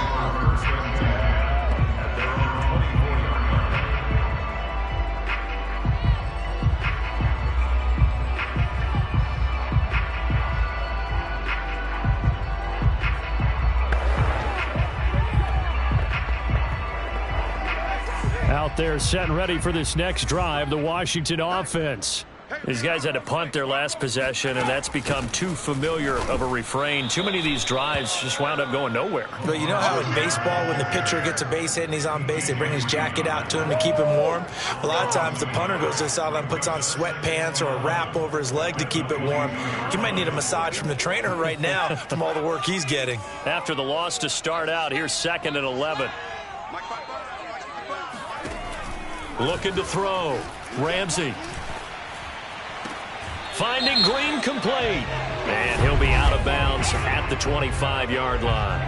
Out there set and ready for this next drive, the Washington offense. These guys had to punt their last possession, and that's become too familiar of a refrain. Too many of these drives just wound up going nowhere. But you know how in baseball, when the pitcher gets a base hit and he's on base, they bring his jacket out to him to keep him warm? A lot of times the punter goes to the sideline, puts on sweatpants or a wrap over his leg to keep it warm. He might need a massage from the trainer right now from all the work he's getting. After the loss to start out, here's 2nd and 11. Looking to throw. Ramsey. Finding Green complete. And he'll be out of bounds at the 25-yard line.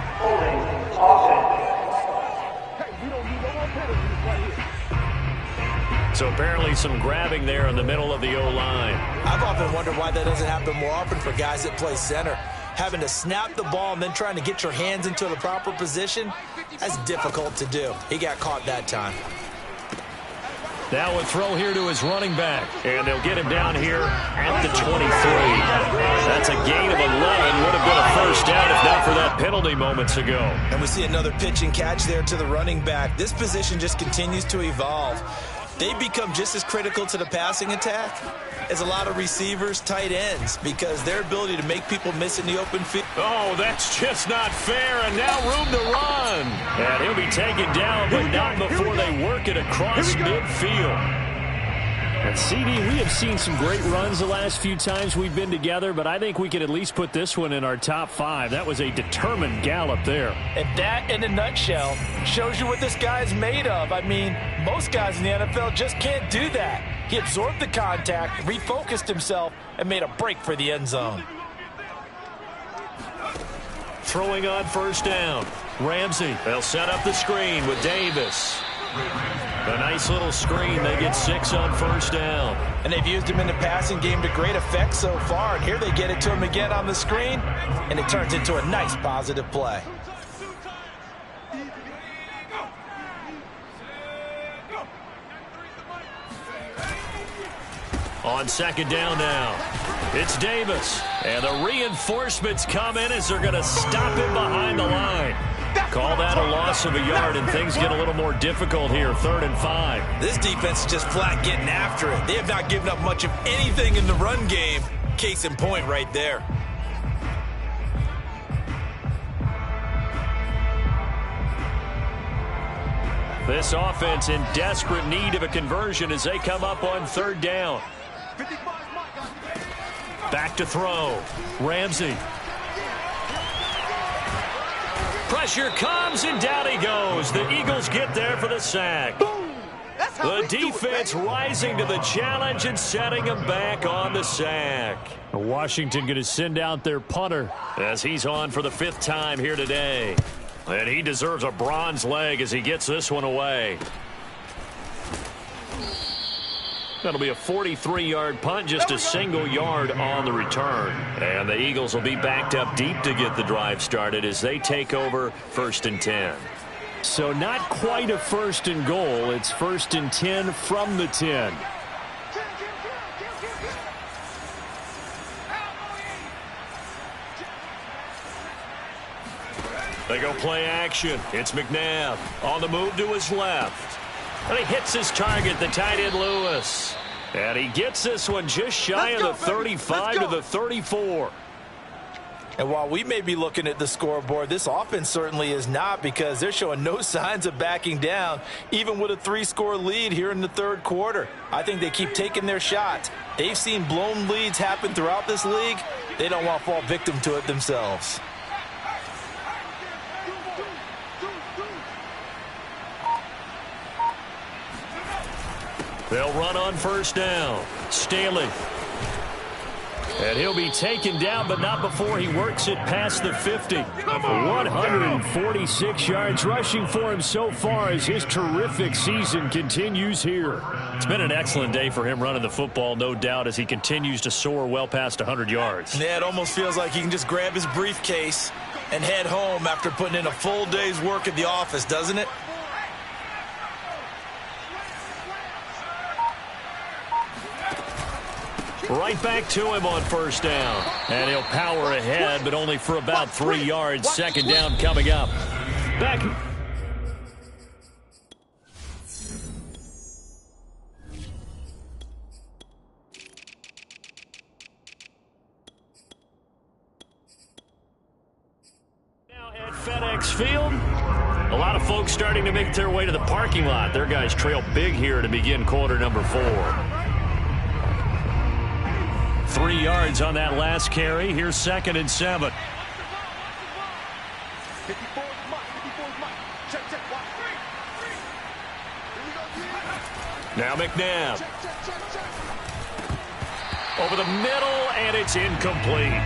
So apparently some grabbing there in the middle of the O-line. I've often wondered why that doesn't happen more often for guys that play center. Having to snap the ball and then trying to get your hands into the proper position, that's difficult to do. He got caught that time. Now a throw here to his running back. And they'll get him down here at the 23. That's a gain of 11. Would have been a first down if not for that penalty moments ago. And we see another pitch and catch there to the running back. This position just continues to evolve. They become just as critical to the passing attack as a lot of receivers, tight ends, because their ability to make people miss in the open field. Oh, that's just not fair, and now room to run. And he'll be taken down, but not before they work it across midfield. And CD, we have seen some great runs the last few times we've been together, but I think we could at least put this one in our top 5. That was a determined gallop there. And that, in a nutshell, shows you what this guy's made of. I mean, most guys in the NFL just can't do that. He absorbed the contact, refocused himself, and made a break for the end zone. Throwing on first down. Ramsey. They'll set up the screen with Davis. A nice little screen. They get 6 on first down. And they've used him in the passing game to great effect so far. And here they get it to him again on the screen, and it turns into a nice positive play. On second down now, it's Davis. And the reinforcements come in as they're going to stop him behind the line. Call that a loss of a yard, and things get a little more difficult here, 3rd and 5. This defense is just flat getting after it. They have not given up much of anything in the run game. Case in point right there. This offense in desperate need of a conversion as they come up on 3rd down. Back to throw. Ramsey. Pressure comes, and down he goes. The Eagles get there for the sack. The defense rising to the challenge and setting him back on the sack. Washington going to send out their punter as he's on for the 5th time here today. And he deserves a bronze leg as he gets this one away. That'll be a 43-yard punt, just a single yard on the return. And the Eagles will be backed up deep to get the drive started as they take over 1st and 10. So not quite a 1st and goal. It's 1st and 10 from the 10. They go play action. It's McNabb on the move to his left. And he hits his target, the tight end Lewis. And he gets this one just shy of the 35 to the 34. And while we may be looking at the scoreboard, this offense certainly is not, because they're showing no signs of backing down, even with a 3-score lead here in the 3rd quarter. I think they keep taking their shots. They've seen blown leads happen throughout this league. They don't want to fall victim to it themselves. They'll run on 1st down. Staley. And he'll be taken down, but not before he works it past the 50. 146 yards rushing for him so far as his terrific season continues here. It's been an excellent day for him running the football, no doubt, as he continues to soar well past 100 yards. Yeah, it almost feels like he can just grab his briefcase and head home after putting in a full day's work at the office, doesn't it? Right back to him on 1st down. And he'll power ahead, but only for about 3 yards. 2nd down coming up. Back. Now at FedEx Field, a lot of folks starting to make their way to the parking lot. Their guys trail big here to begin quarter number 4. 3 yards on that last carry. Here's 2nd and 7. Now McNabb. Over the middle, and it's incomplete.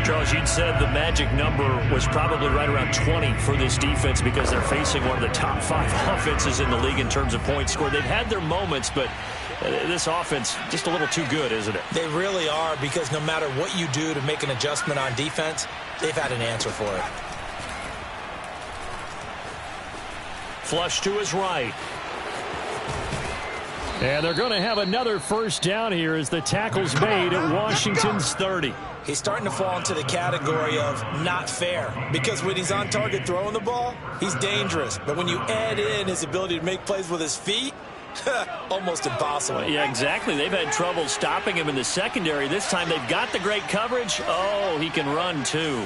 Charles, you'd said the magic number was probably right around 20 for this defense because they're facing one of the top 5 offenses in the league in terms of points scored. They've had their moments, but this offense just a little too good, isn't it? They really are, because no matter what you do to make an adjustment on defense, they've had an answer for it. Flush to his right. And they're going to have another 1st down here as the tackle's made at Washington's 30. He's starting to fall into the category of not fair, because when he's on target throwing the ball, he's dangerous. But when you add in his ability to make plays with his feet, almost impossible. Yeah, exactly. They've had trouble stopping him in the secondary. This time they've got the great coverage. Oh, he can run too.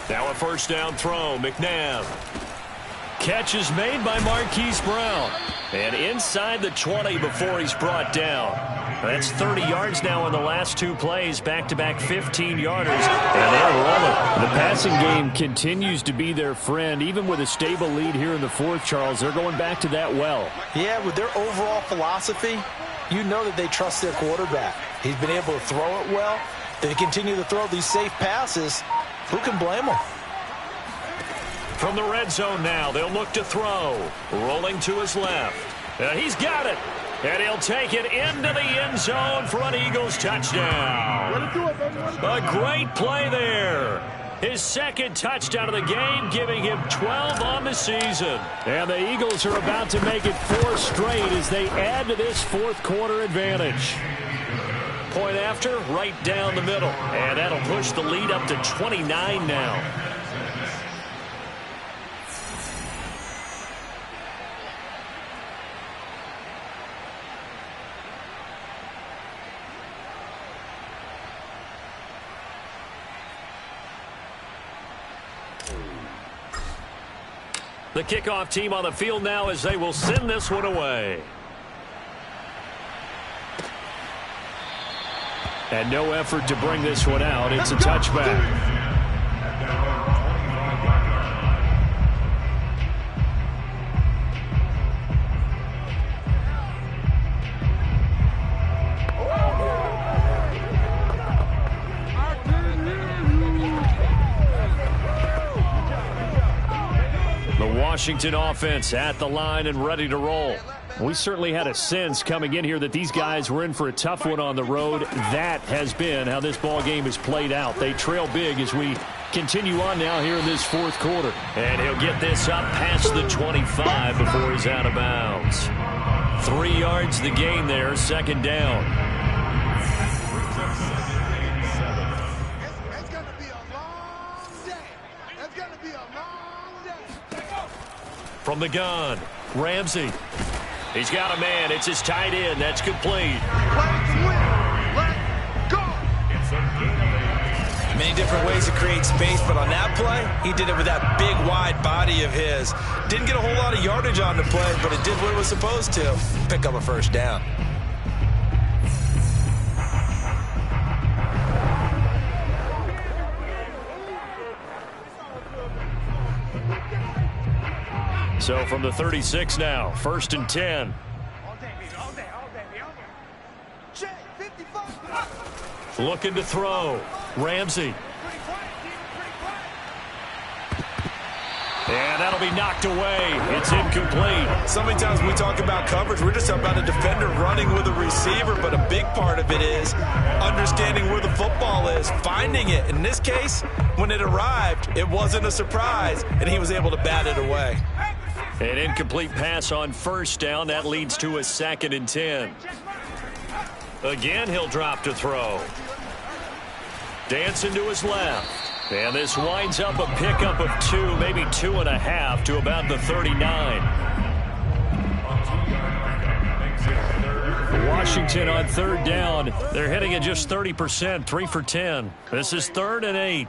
Now a 1st down throw. McNabb. Catch is made by Marquise Brown. And inside the 20 before he's brought down. That's 30 yards now in the last 2 plays. Back-to-back 15-yarders. And they're rolling. The passing game continues to be their friend. Even with a stable lead here in the 4th, Charles, they're going back to that well. Yeah, with their overall philosophy, you know that they trust their quarterback. He's been able to throw it well. They continue to throw these safe passes. Who can blame them? From the red zone now, they'll look to throw. Rolling to his left. He's got it. And he'll take it into the end zone for an Eagles touchdown. A great play there. His 2nd touchdown of the game, giving him 12 on the season. And the Eagles are about to make it 4 straight as they add to this 4th quarter advantage. Point after, right down the middle. And that'll push the lead up to 29 now. The kickoff team on the field now as they will send this one away. And no effort to bring this one out. It's a touchback. Washington offense at the line and ready to roll. We certainly had a sense coming in here that these guys were in for a tough one on the road. That has been how this ball game has played out. They trail big as we continue on now here in this fourth quarter. And he'll get this up past the 25 before he's out of bounds. 3 yards the gain there, second down. It's going to be a long day. It's going to be a long day. From the gun, Ramsey. He's got a man. It's his tight end. That's complete. Let's go. Many different ways to create space, but on that play, he did it with that big, wide body of his. Didn't get a whole lot of yardage on the play, but it did what it was supposed to. Pick up a first down. So from the 36 now, 1st and 10. Looking to throw. Ramsey. And that'll be knocked away. It's incomplete. So many times we talk about coverage, we're just about a defender running with a receiver, but a big part of it is understanding where the football is, finding it. In this case, when it arrived, it wasn't a surprise, and he was able to bat it away. An incomplete pass on first down. That leads to a 2nd and 10. Again, he'll drop to throw. Dancing to his left. And this winds up a pickup of 2, maybe 2.5 to about the 39. Washington on 3rd down. They're hitting at just 30%, 3 for 10. This is 3rd and 8.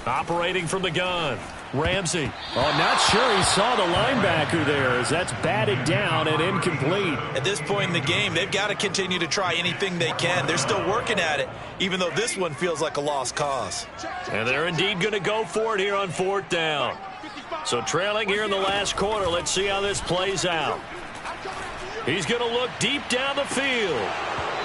Operating from the gun. Ramsey. Oh, not sure he saw the linebacker there as that's batted down and incomplete. At this point in the game, they've got to continue to try anything they can. They're still working at it, even though this one feels like a lost cause. And they're indeed going to go for it here on 4th down. So trailing here in the last quarter, let's see how this plays out. He's going to look deep down the field.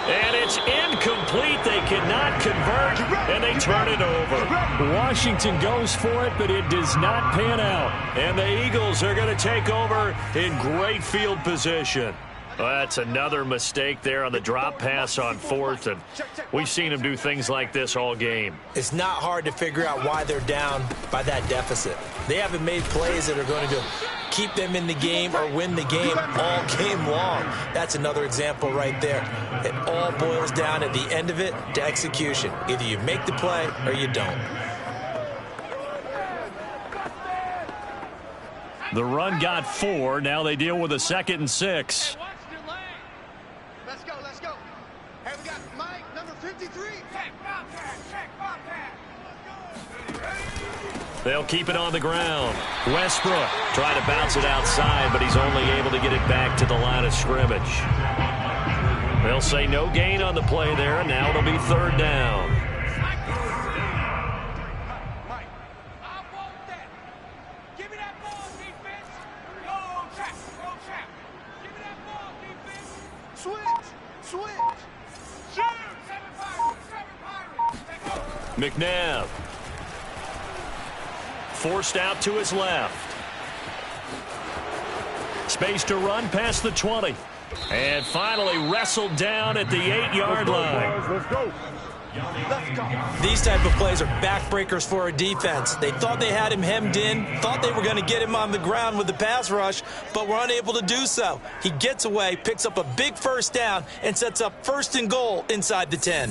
And it's incomplete. They cannot convert, and they turn it over. Washington goes for it, but it does not pan out. And the Eagles are going to take over in great field position. Well, that's another mistake there on the drop pass on 4th, and we've seen them do things like this all game. It's not hard to figure out why they're down by that deficit. They haven't made plays that are going to keep them in the game or win the game all game long. That's another example right there. It all boils down at the end of it to execution. Either you make the play or you don't. The run got 4. Now they deal with a 2nd and 6. Let's go. Hey, we got Mike, number 53. They'll keep it on the ground. Westbrook trying to bounce it outside, but he's only able to get it back to the line of scrimmage. They'll say no gain on the play there, and now it'll be 3rd down. Mike, I want that. Give me that ball, defense. Go trap. Give me that ball, defense. Switch. Shoot. 7 Pirates. McNabb. Forced out to his left. Space to run past the 20. And finally wrestled down at the 8-yard line. Let's go. These type of plays are backbreakers for a defense. They thought they had him hemmed in, thought they were going to get him on the ground with the pass rush, but were unable to do so. He gets away, picks up a big 1st down, and sets up 1st and goal inside the 10.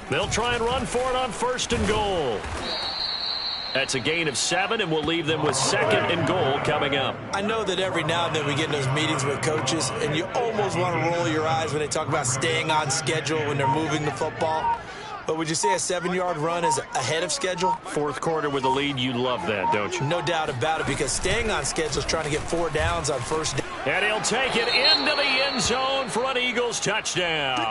They'll try and run for it on 1st and goal. That's a gain of 7, and we'll leave them with 2nd and goal coming up. I know that every now and then we get in those meetings with coaches, and you almost want to roll your eyes when they talk about staying on schedule when they're moving the football. But would you say a 7-yard run is ahead of schedule? 4th quarter with a lead, you love that, don't you? No doubt about it, because staying on schedule is trying to get 4 downs on 1st down. And he'll take it into the end zone for an Eagles touchdown.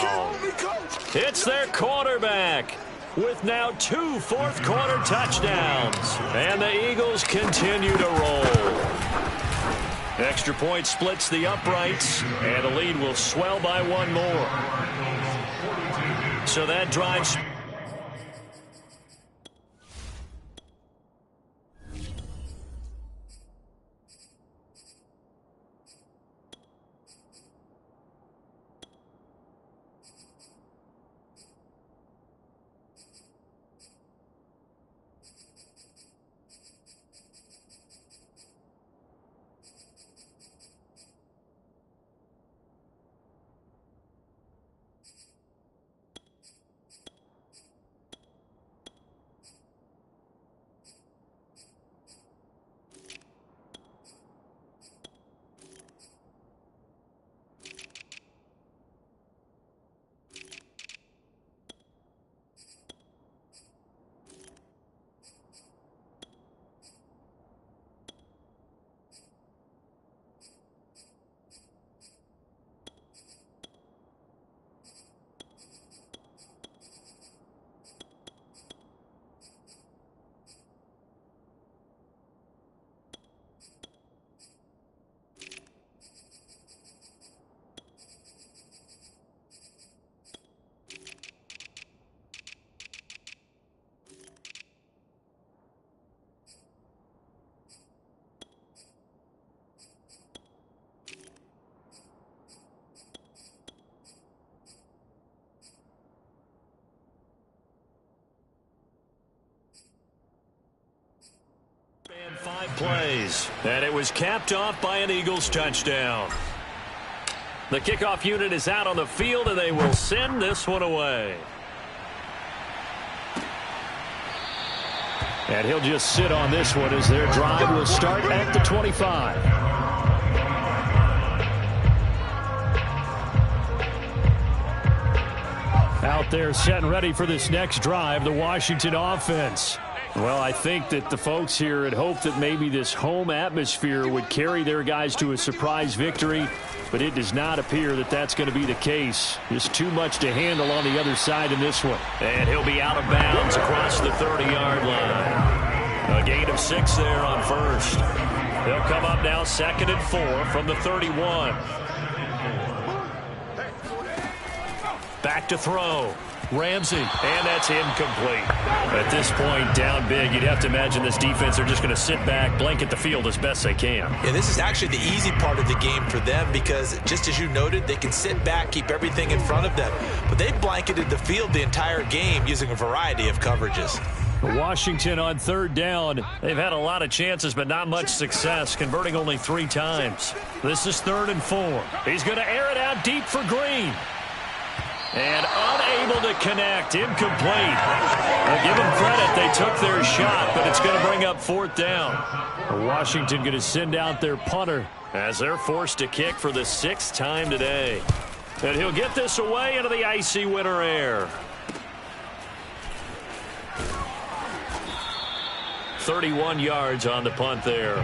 It's their quarterback with now 2 fourth-quarter touchdowns. And the Eagles continue to roll. Extra point splits the uprights, and the lead will swell by 1 more. So that drives... And 5 plays, and it was capped off by an Eagles touchdown. The kickoff unit is out on the field, and they will send this one away. And he'll just sit on this one as their drive will start at the 25. Out there set and ready for this next drive, the Washington offense. Well, I think that the folks here had hoped that maybe this home atmosphere would carry their guys to a surprise victory, but it does not appear that that's going to be the case. Just too much to handle on the other side in this one. And he'll be out of bounds across the 30-yard line. A gain of 6 there on 1st. They'll come up now 2nd and 4 from the 31. Back to throw. Ramsey, and that's incomplete. At this point, down big, you'd have to imagine this defense are just going to sit back, blanket the field as best they can. Yeah, this is actually the easy part of the game for them because, just as you noted, they can sit back, keep everything in front of them. But they've blanketed the field the entire game using a variety of coverages. Washington on 3rd down. They've had a lot of chances, but not much success, converting only 3 times. This is 3rd and 4. He's going to air it out deep for Green. And unable to connect, incomplete. I'll give them credit, they took their shot, but it's going to bring up 4th down. Washington going to send out their punter as they're forced to kick for the 6th time today. And he'll get this away into the icy winter air. 31 yards on the punt there.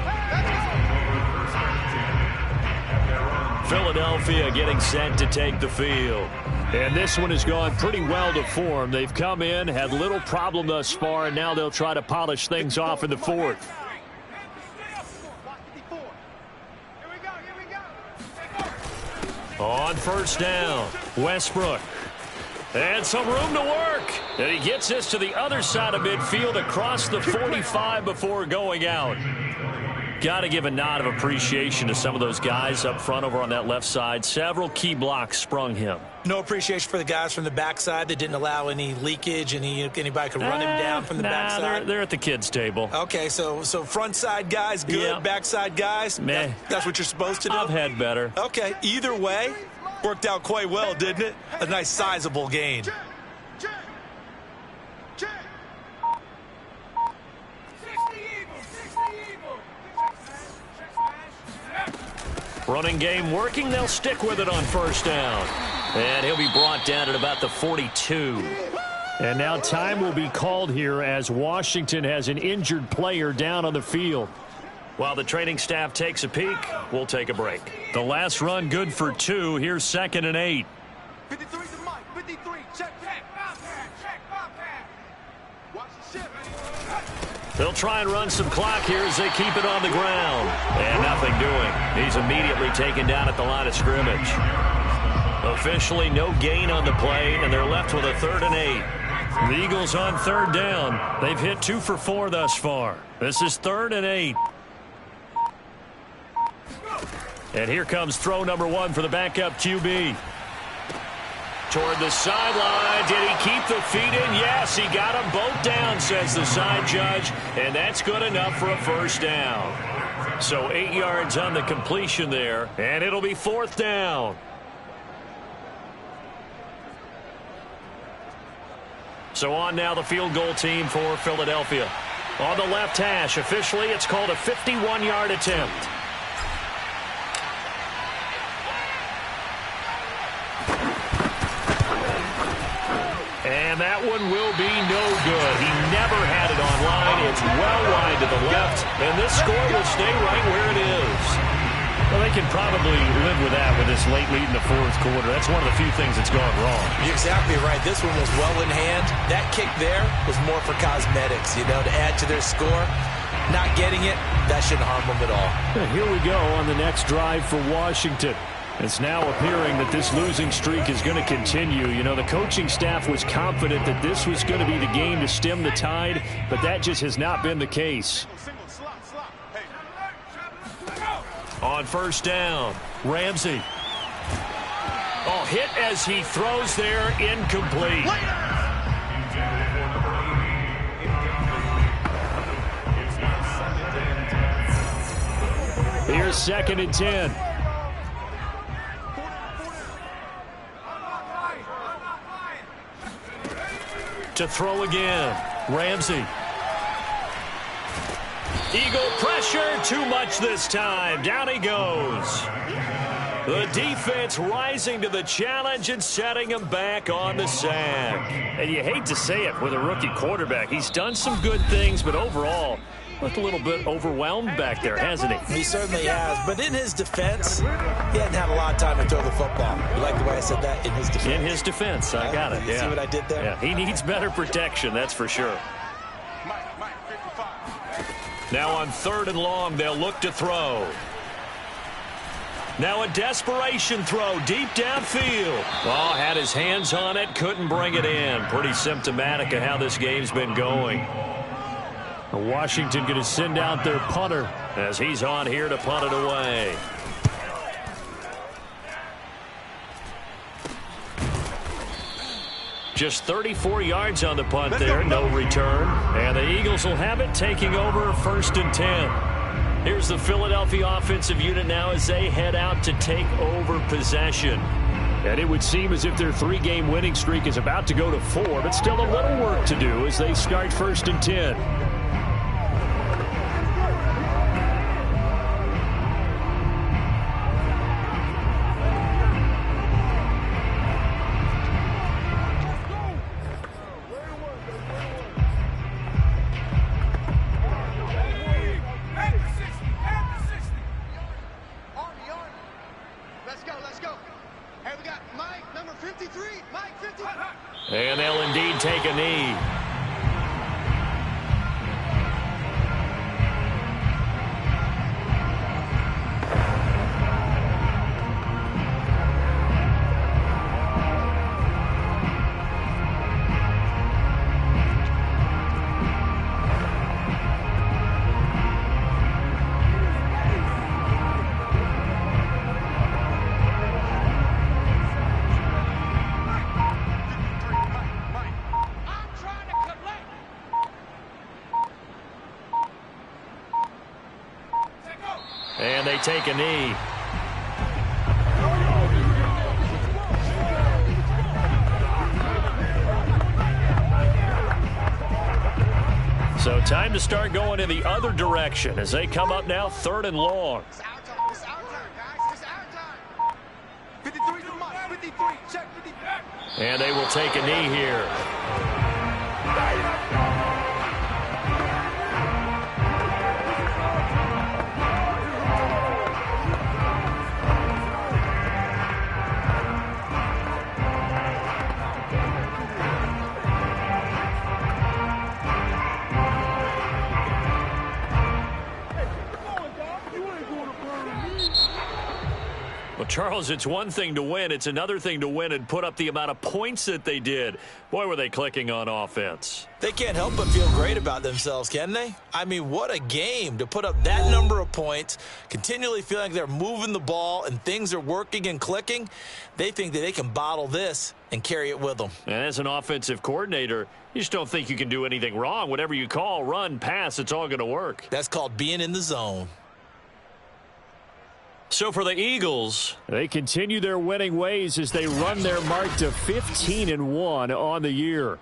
Philadelphia getting set to take the field. And this one has gone pretty well to form. They've come in, had little problem thus far, and now they'll try to polish things off in the 4th. On 1st down, Westbrook. And some room to work. And he gets this to the other side of midfield across the 45 before going out. Got to give a nod of appreciation to some of those guys up front over on that left side. Several key blocks sprung him. No appreciation for the guys from the backside that didn't allow any leakage and anybody could run him down from the backside. They're at the kids' table. Okay, so front side guys good, yeah. Backside guys, meh. That's what you're supposed to do? I've had better. Okay, either way, worked out quite well, didn't it? A nice sizable gain. Running game working. They'll stick with it on first down. And he'll be brought down at about the 42. And now time will be called here as Washington has an injured player down on the field. While the training staff takes a peek, we'll take a break. The last run good for 2. Here's 2nd and 8. 53 to Mike. 53. Check. Check. Watch the ship. They'll try and run some clock here as they keep it on the ground. And nothing doing. He's immediately taken down at the line of scrimmage. Officially no gain on the play, and they're left with a 3rd and 8. The Eagles on 3rd down. They've hit 2 for 4 thus far. This is 3rd and 8. And here comes throw number 1 for the backup QB. Toward the sideline. Did he keep the feet in? Yes, he got them both down, says the side judge. And that's good enough for a first down. So 8 yards on the completion there. And it'll be 4th down. So on now the field goal team for Philadelphia. On the left hash, officially it's called a 51-yard attempt. And that one will be no good. He never had it online. It's well wide to the left. And this score will stay right where it is. Well, they can probably live with that with this late lead in the 4th quarter. That's one of the few things that's gone wrong. You're exactly right. This one was well in hand. That kick there was more for cosmetics, to add to their score. Not getting it, that shouldn't harm them at all. And here we go on the next drive for Washington. It's now appearing that this losing streak is going to continue. The coaching staff was confident that this was going to be the game to stem the tide, but that just has not been the case. On first down, Ramsey. Oh, hit as he throws there, incomplete. Here's 2nd and 10. To throw again, Ramsey. Eagle pressure, too much this time. Down he goes. The defense rising to the challenge and setting him back on the sack. And you hate to say it with a rookie quarterback. He's done some good things, but overall, looked a little bit overwhelmed back there, hasn't he? He certainly has. But in his defense, he hadn't had a lot of time to throw the football. You like the way I said that? In his defense. In his defense. I got it. You see what I did there? Yeah, he needs better protection, that's for sure. Now on 3rd and long, they'll look to throw. Now a desperation throw deep downfield. Oh, had his hands on it, couldn't bring it in. Pretty symptomatic of how this game's been going. Washington going to send out their punter as he's on here to punt it away. Just 34 yards on the punt there, no return. And the Eagles will have it, taking over 1st and 10. Here's the Philadelphia offensive unit now as they head out to take over possession. And it would seem as if their 3-game winning streak is about to go to 4, but still a little work to do as they start 1st and 10. And they'll indeed take a knee. And they take a knee. So time to start going in the other direction as they come up now 3rd and long. It's our turn, guys. It's 53's a must. 53. Check 53. And they will take a knee here. Well, Charles, it's one thing to win. It's another thing to win and put up the amount of points that they did. Boy, were they clicking on offense. They can't help but feel great about themselves, can they? I mean, what a game to put up that number of points, continually feeling like they're moving the ball and things are working and clicking. They think that they can bottle this and carry it with them. And as an offensive coordinator, you just don't think you can do anything wrong. Whatever you call, run, pass, it's all going to work. That's called being in the zone. So for the Eagles, they continue their winning ways as they run their mark to 15-1 on the year.